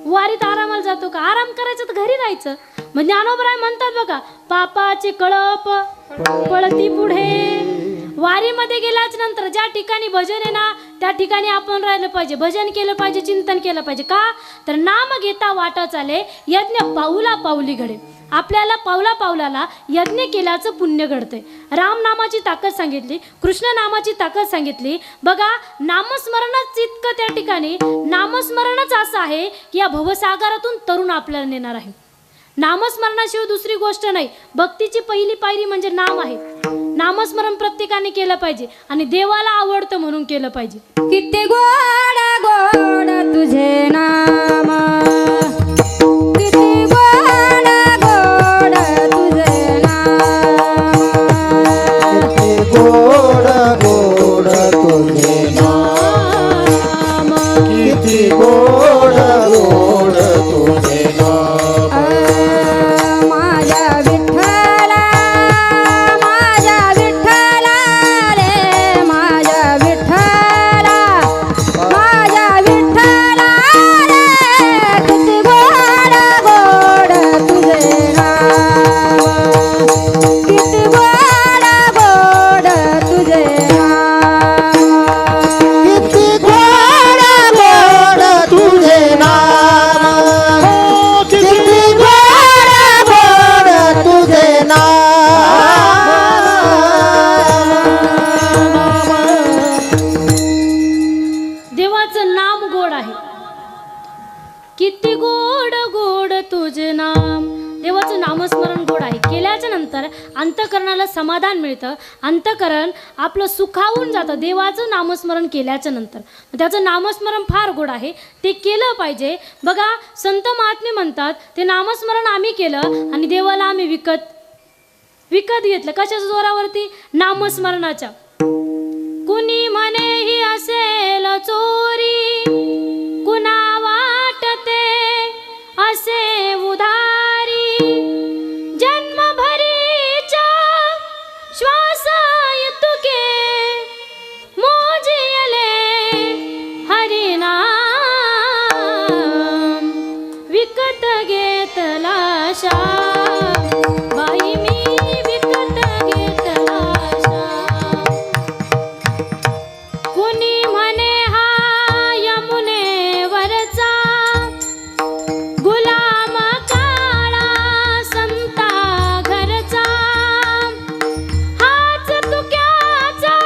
वारीत आरामाला जातो का? आराम करायचं तर घरी राहायचं. मग ज्ञानोबराय म्हणतात बघा, पापाचे कळप पळती पुढे. वारीमध्ये गेल्याच नंतर ज्या ठिकाणी भजन आहे ना, त्या ठिकाणी आपण राहिलं पाहिजे, भजन केलं पाहिजे, चिंतन केलं पाहिजे. का तर नाम घेता वाटा चाले, यज्ञ पाऊला पाऊली घडे. आपल्याला पावला पावलाला यज्ञ केल्याचं पुण्य घडतंय. राम नामाची ताकद सांगितली, कृष्ण नामाची ताकद सांगितली. बघा, नामस्मरणच इतकं त्या ठिकाणी, नामस्मरणच असं आहे की या भवसागरातून तरुण आपल्याला नेणार आहे. नामस्मरणाशिवाय दुसरी गोष्ट नाही. भक्तीची पहिली पायरी म्हणजे नाम आहे. नामस्मरण प्रत्येकाने केलं पाहिजे आणि देवाला आवडतं म्हणून केलं पाहिजे. किती गोड गोड तुझे नाम, किती गोड गोड तुझे नाम, किती गोड गोड तुझे नाम, किती गोड गोड तुझे नाम. माझ्या विठ्ठला, माझ्या विठ्ठला रे, माझ्या विठ्ठला, माझ्या विठ्ठला रे, नंतर अंतःकरणाला समाधान मिळतं, अंतःकरण आपलं सुखावून जातं देवाचं नामस्मरण केल्याच्या नंतर. त्याचं नामस्मरण फार गोड आहे, ते केलं पाहिजे. बघा संत महात्मे म्हणतात ते नामस्मरण आम्ही केलं आणि देवाला आम्ही विकत घेतलं. कशाच्या जोरावरती? नामस्मरणाच्या. कुणी म्हणे ही असेल चोरी, कुणा वाटते असे उधारी, जन्मभरीच्या श्वास तुके मोजिले हरिनाम, विकत घेतला श्याम बाई मी विकत घेतला श्याम. कुणी म्हणे हा यमुनेवरचा गुलाम काळा संता घरचा, हाच तुक्याचा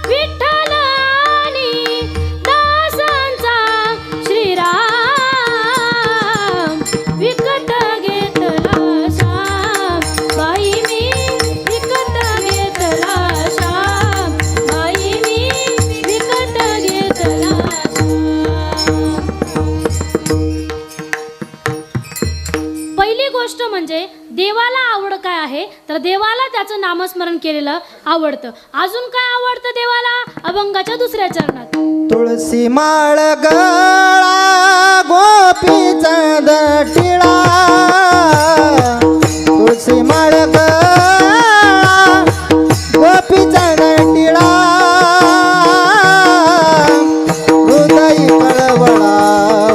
विठ्ठल आणि दासांचा श्रीराम, विकत घेतला श्याम बाई मी विकत घेतला श्याम बाई मी विकत घेतला श्याम. पहिली गोष्ट म्हणजे देवाला आवड काय आहे तर देवाला त्याचं नामस्मरण केलेलं आवडतं. अजून काय आवडतं देवाला? अभंगाच्या दुसऱ्या चरणात तुळशी माळ गळा गोपीचा दटिळा, तुळशी माळ गळा गोपीचा दटिळा, हृदय कळवळा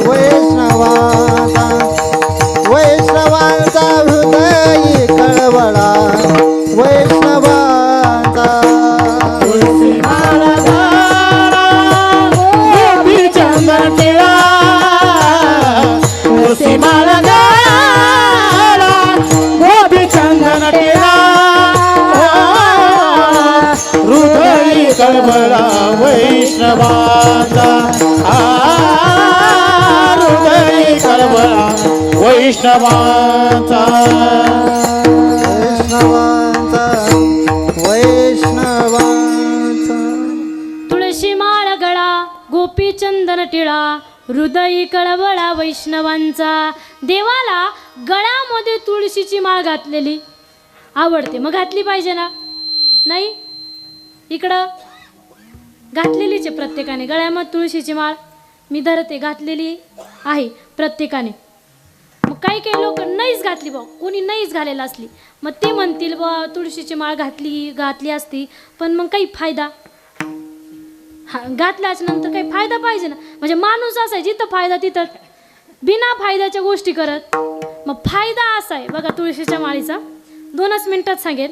वैष्णवाचा, वैष्णवांचा हृदय कळवळा वैष्णवांचा. तुळशी माळ गळा गोपीचा दटिळा, तुळशी माळ गळा गोपीचा दटिळा, हृदय कळवळा वैष्णवाचा, हृदय कळवळा वैष्णवाचा. वैष्णवांचा वैष्णवांचा. तुळशी माळ गळा गोपी चंदन टिळा, हृदयी कळवळा वैष्णवांचा. देवाला गळ्यामध्ये तुळशीची माळ घातलेली आवडते, मग घातली पाहिजे ना? नाही, इकडं घातलेलीच आहे प्रत्येकाने गळ्यामध्ये तुळशीची माळ. मी धरते घातलेली आहे प्रत्येकाने. मग काही काही लोक नाहीच घातली बा, कोणी नाहीच घालेला असली मग ते म्हणतील बा तुळशीची माळ घातली असती पण मग काही फायदा, घातल्याच नंतर काही फायदा पाहिजे ना. म्हणजे माणूस असा आहे जिथं फायदा तिथं बिना फायद्याच्या गोष्टी करत. मग फायदा असा आहे बघा तुळशीच्या माळीचा, 2च मिनिटात सांगेन.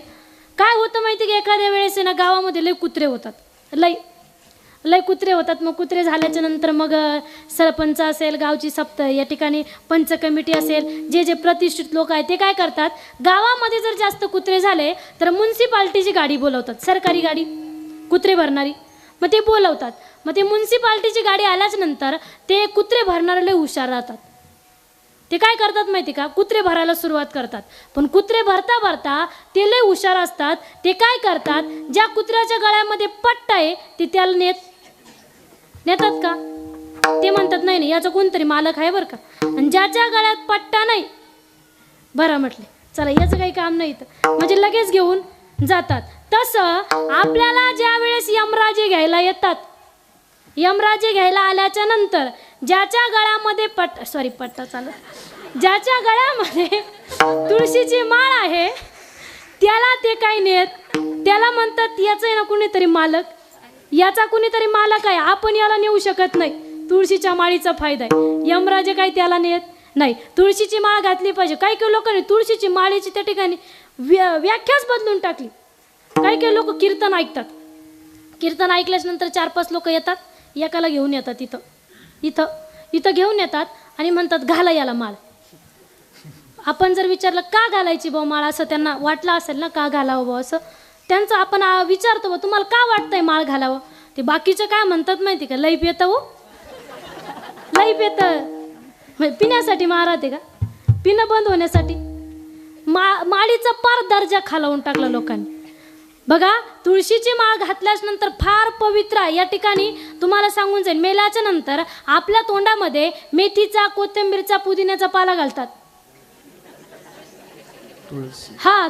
काय होतं माहिती की एखाद्या वेळेस ना गावामध्ये लय कुत्रे होतात, लय कुत्रे होतात. मग कुत्रे झाल्याच्या नंतर मग सरपंच असेल, गावची सप्त या ठिकाणी पंच कमिटी असेल, जे प्रतिष्ठित लोक आहेत ते काय करतात, गावामध्ये जर जास्त कुत्रे झाले तर म्युन्सिपाल्टीची गाडी बोलवतात, सरकारी गाडी कुत्रे भरणारी. मग ते बोलवतात. मग ते म्युन्सिपाल्टीची गाडी आल्याच नंतर ते कुत्रे भरणारे लय हुशार राहतात. ते काय करतात माहिती का, कुत्रे भरायला सुरुवात करतात. पण कुत्रे भरता भरता ते लय हुशार असतात. ते काय करतात, ज्या कुत्र्याच्या गळ्यामध्ये पट्टा आहे ते त्याला नेतात का, ते म्हणतात नाही नाही याचा कोणतरी मालक आहे बरं का, आणि ज्याच्या गळ्यात पट्टा नाही बरं म्हटले चला याचं काही काम नाही तर म्हणजे लगेच घेऊन जातात. तसं आपल्याला ज्या वेळेस यमराजे घ्यायला येतात, यमराजे घ्यायला आल्याच्या नंतर ज्याच्या गळ्यामध्ये पट्टा चालू ज्याच्या गळ्यामध्ये तुळशीची माळ आहे त्याला ते काही नेत, त्याला म्हणतात याचं आहे ना कुणीतरी मालक, याचा कुणीतरी मालक आहे, आपण याला नेऊ शकत नाही. तुळशीच्या माळीचा फायदा आहे, यमराजे काही त्याला नेत नाही. तुळशीची माळ घातली पाहिजे. काही काही लोकांनी तुळशीची माळीची त्या ठिकाणी व्याख्याच बदलून टाकली. काही काही लोक कीर्तन ऐकतात, कीर्तन ऐकल्याच नंतर 4-5 लोक येतात, एकाला घेऊन येतात, इथं घेऊन येतात आणि म्हणतात घाला याला माळ. आपण जर विचारलं का घालायची भाऊ माळ, असं त्यांना वाटलं असेल ना का घालावं भाऊ असं, त्यांचं आपण विचारतो बा तुम्हाला का वाटतंय माळ घालावं. ते बाकीचं काय म्हणतात माहिती का, लई येतं हो, लई येतं पिण्यासाठी माळ राहते का, पिणं बंद होण्यासाठी. माळीचा पार दर्जा खालवून टाकला लोकांनी. बघा, तुळशीची माळ घातल्याच नंतर फार पवित्र आहे. या ठिकाणी तुम्हाला सांगून जाईल, मेल्याच्या नंतर आपल्या तोंडामध्ये मेथीचा, कोथिंबीरचा, पुदिन्याचा पाला घालतात.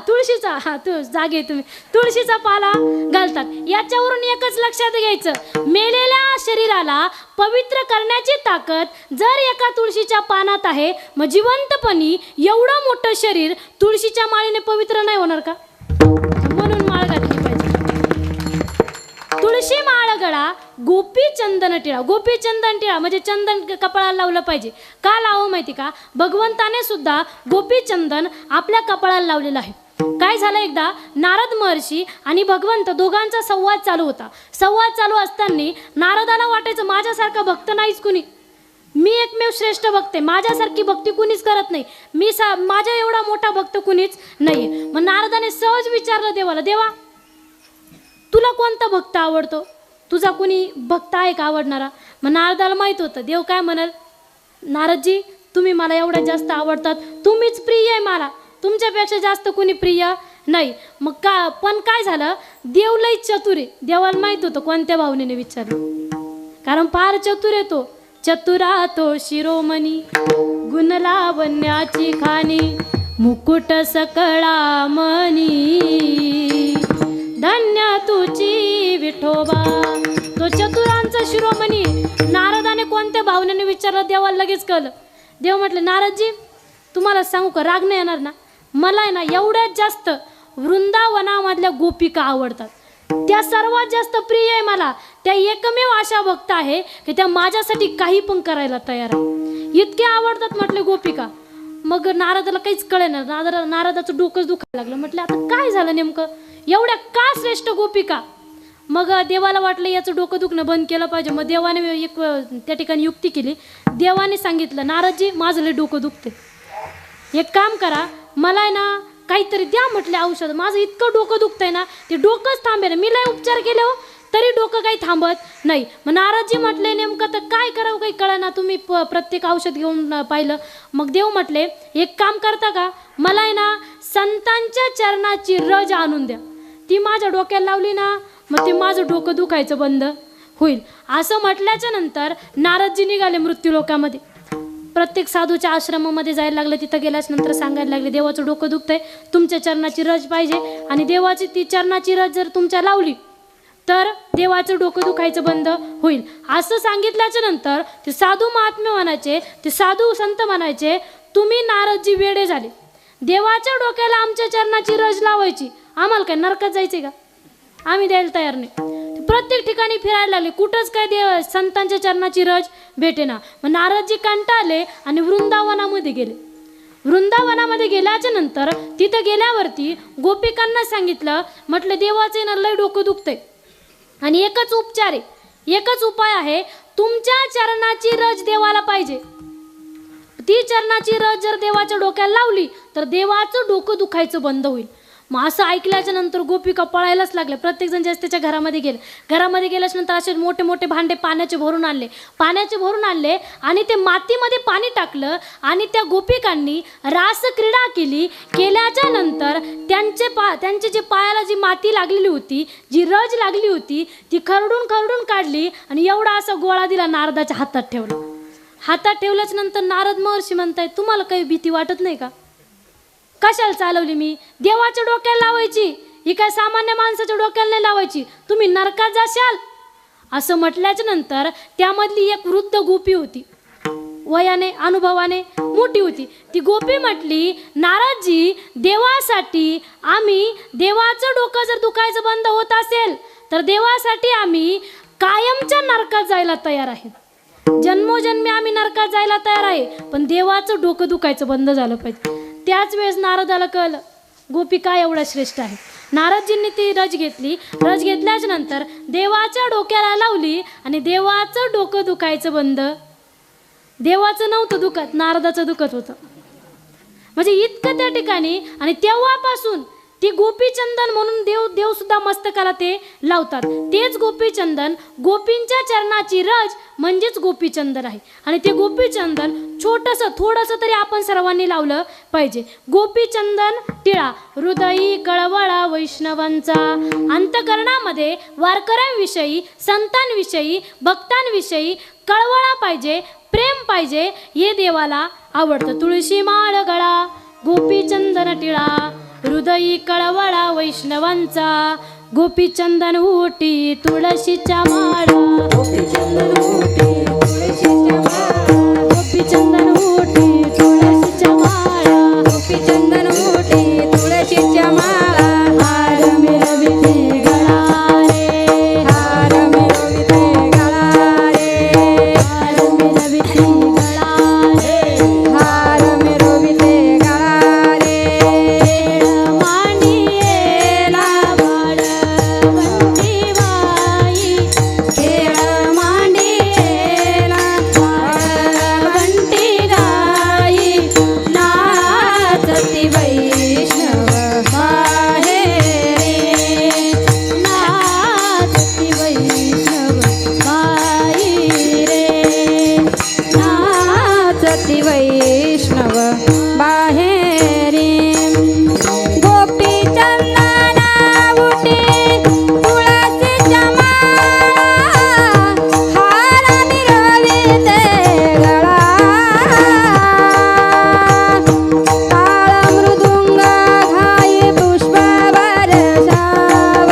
तुळशीचा, जागे तुम्ही, तुळशीचा पाला घालतात. याच्यावरून एकच लक्षात घ्यायचं, मेलेल्या शरीराला पवित्र करण्याची ताकद जर एका तुळशीच्या पानात आहे, मग जिवंतपणी एवढं मोठं शरीर तुळशीच्या माळीने पवित्र नाही होणार का? म्हणून माळ घातली पाहिजे. तुळशी माळ गळा गोपी चंदन टिळा. गोपी चंदन टिळा म्हणजे चंदन कपाळाला लावलं पाहिजे. का लावं माहिती का? भगवंताने सुद्धा गोपी चंदन आपल्या कपाळाला लावलेलं आहे. काय झालं, एकदा नारद महर्षी आणि भगवंत दोघांचा संवाद चालू होता. संवाद चालू असताना नारदाला वाटायचं माझ्यासारखा भक्त नाहीच कुणी, मी एकमेव श्रेष्ठ भक्त आहे, माझ्यासारखी भक्ती कुणीच करत नाही, माझ्या एवढा मोठा भक्त कुणीच नाही. मग नारदाने सहज विचारलं देवाला, देवा तुला कोणता भक्त आवडतो, तुझा कुणी भक्त आहे का आवडणारा? मग नारदाला माहीत होतं देव काय म्हणाल, नारदजी तुम्ही मला एवढ्यात जास्त आवडतात, तुम्हीच प्रिय आहे मला, तुमच्यापेक्षा जास्त कुणी प्रिय नाही. मग पण काय झालं, देव लई चतुर आहे. देवाला माहीत होतं कोणत्या भावनेने विचारलं, कारण फार चतुर आहे तो. चतुरा तो शिरोमणी, गुण लावण्याची खाणी, मुकुट सकळा मनी, धन्य तुची विठोबा. तो चतुरांचा शिरोमणी. नारदाने कोणत्या भावनेने विचारलं, देवाला लगेच कळलं. देव म्हटले, नारदजी तुम्हाला सांगू का, राग नाही येणार ना, मला आहे ना एवढ्यात जास्त वृंदावनामधल्या गोपिका आवडतात, त्या सर्वात जास्त प्रिय आहे मला. त्या एकमेव अशा भक्त आहे की त्या माझ्यासाठी काही पण करायला तयार आहे, इतके आवडतात म्हटले गोपिका. मग नारदाला काहीच कळेना, नारदाचं डोकंच दुखायला लागलं. म्हटलं आता काय झालं नेमकं, एवढ्या का श्रेष्ठ गोपिका? मग देवाला वाटलं याचं डोकं दुखणं बंद केलं पाहिजे. मग देवाने एक त्या ठिकाणी युक्ती केली. देवाने सांगितलं, नारदजी माझं लय डोकं दुखते, एक काम करा, मला आहे ना काहीतरी द्या म्हटले औषध, माझं इतकं डोकं दुखतंय ना, ते डोकंच थांबे ना, मी लय उपचार केले हो तरी डोकं काही थांबत नाही. मग नारदजी म्हटले नेमकं तर काय करावं काही कळेना, तुम्ही प्रत्येक औषध घेऊन पाहिलं. मग देव म्हटले एक काम करता का, मला आहे ना संतांच्या चरणाची रज आणून द्या, ती माझ्या डोक्याला लावली ना मग ते माझं डोकं दुखायचं बंद होईल. असं म्हटल्याच्या नंतर नारदजी निघाले मृत्यूलोकामध्ये. प्रत्येक साधूच्या आश्रमामध्ये जायला लागले. तिथं गेल्याच नंतर सांगायला लागले, देवाचं डोकं दुखतंय, तुमच्या चरणाची रज पाहिजे, आणि देवाची ती चरणाची रज जर तुमच्या लावली तर देवाचं डोकं दुखायचं बंद होईल. असं सांगितल्याच्या नंतर ते साधू महात्मे म्हणायचे, ते साधू संत म्हणायचे, तुम्ही नारदजी वेडे झाले, देवाच्या डोक्याला आमच्या चरणाची रज लावायची, आम्हाला काय नरकात जायचे का, आम्ही द्यायला तयार नाही. प्रत्येक ठिकाणी फिरायला लागले, कुठंच काय देव संतांच्या चरणाची रज भेटेना. मग नारदजी कंटाळले आणि वृंदावनामध्ये गेले. वृंदावनामध्ये गेल्याच्या नंतर तिथं गेल्यावरती गोपिकांना सांगितलं, म्हटलं देवाचे ना लय डोकं दुखतंय आणि एकच उपचार आहे, एकच उपाय आहे, तुमच्या चरणाची रज देवाला पाहिजे. ती चरणाची रज जर देवाच्या डोक्याला लावली तर देवाचं डोकं दुखायचं बंद होईल. मग असं ऐकल्याच्या नंतर गोपिका पळायलाच लागल्या. प्रत्येकजण जास्त त्याच्या घरामध्ये गेले. घरामध्ये गेल्याच्या नंतर असे मोठे मोठे भांडे पाण्याचे भरून आणले आणि ते मातीमध्ये पाणी टाकलं आणि त्या गोपिकांनी रास क्रीडा केल्याच्या नंतर त्यांचे जे पायाला जी माती लागलेली होती, जी रज लागली होती, ती खरडून काढली आणि एवढा असा गोळा दिला नारदाच्या हातात ठेवला. हातात ठेवल्याच्या नंतर नारद महर्षी म्हणतायत, तुम्हाला काही भीती वाटत नाही का? कशाला चालवली मी? देवाच्या डोक्याला लावायची, ही काय सामान्य माणसाच्या डोक्याला नाही लावायची, तुम्ही नरकात जाशाल. असं म्हटल्याच्या नंतर त्यामधली एक वृद्ध गोपी होती, वयाने अनुभवाने मोठी होती. ती गोपी म्हटली, नारदजी देवासाठी आम्ही, देवाचं डोकं जर दुखायचं बंद होत असेल तर देवासाठी आम्ही कायमच्या नरकात जायला तयार आहे, जन्मोजन्मी आम्ही नरकात जायला तयार आहे, पण देवाचं डोकं दुखायचं बंद झालं पाहिजे. त्याच वेळेस नारदाला कळलं गोपी काय एवढा श्रेष्ठ आहे. नारदजींनी ती रज घेतली. रज घेतल्याच नंतर देवाच्या डोक्याला लावली आणि देवाचं डोकं दुखायचं बंद. देवाचं नव्हतं दुखत, नारदाचं दुखत होतं. म्हणजे इतकं त्या ठिकाणी. आणि तेव्हापासून ती गोपीचंदन म्हणून देव सुद्धा मस्तकाला ते लावतात. तेच गोपीचंदन गोपींच्या चरणाची रज म्हणजेच गोपीचंदन आहे. आणि ते गोपीचंदन छोटंसं थोडंसं तरी आपण सर्वांनी लावलं पाहिजे. गोपीचंदन टिळा हृदयी कळवळा वैष्णवांचा. अंतकरणामध्ये वारकऱ्यांविषयी, संतांविषयी, भक्तांविषयी कळवळा पाहिजे, प्रेम पाहिजे. हे देवाला आवडतं. तुळशी माळ गळा गोपीचंदन टिळा हृदयी कळवळा वैष्णवांचा. गोपीचंदन उटी तुळशीच्या माळा. गोपीचंदन उटी तुळशीच्या माळा. गोपीचंदन उटी तुळशीच्या माळा. गोपीचंदन उटी तुळशीच्या माळा. हार मिरविते गळा रे. हार मिरविते गळा रे. हार मिरविते गळा रे. हार मिरविते गळा रे. मांडियेला वाळवंटी बाई. खेळ मांडियेला वाळवंटी गाई. नाचती वैष्णव माहेरी. नाचती वैष्णव बाई रे. नाचती वैष्णव बाहेरी. गोपीचंदना उटी तुळशीच्या माळा. हार मिरविते गळा. टाळ मृदुंग घाई पुष्प वर्षाव.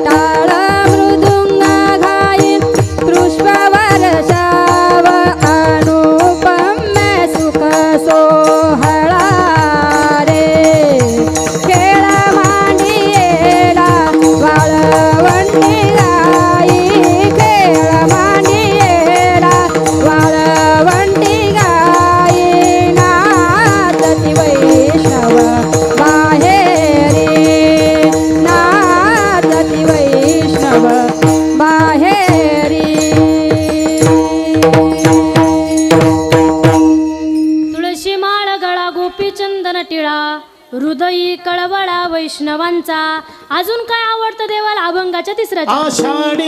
टाळ मृदुंग घाई पुष्प वर्षाव. अनुपम्य सुख सोहळा रे. खेळ मांडियेला वाळवंटी गाई. खेळ मांडियेला वाळवंटी गाई. नाचती वैष्णव बाहेरी. नाचती वैष्णव बाहेरी. तुळशी माळ गळा गोपीचंदन टिळा हृदयी कळवळा वैष्णवांचा. अजून काय आवडतं देवाला? अभंगाच्या तिसऱ्या आषाढी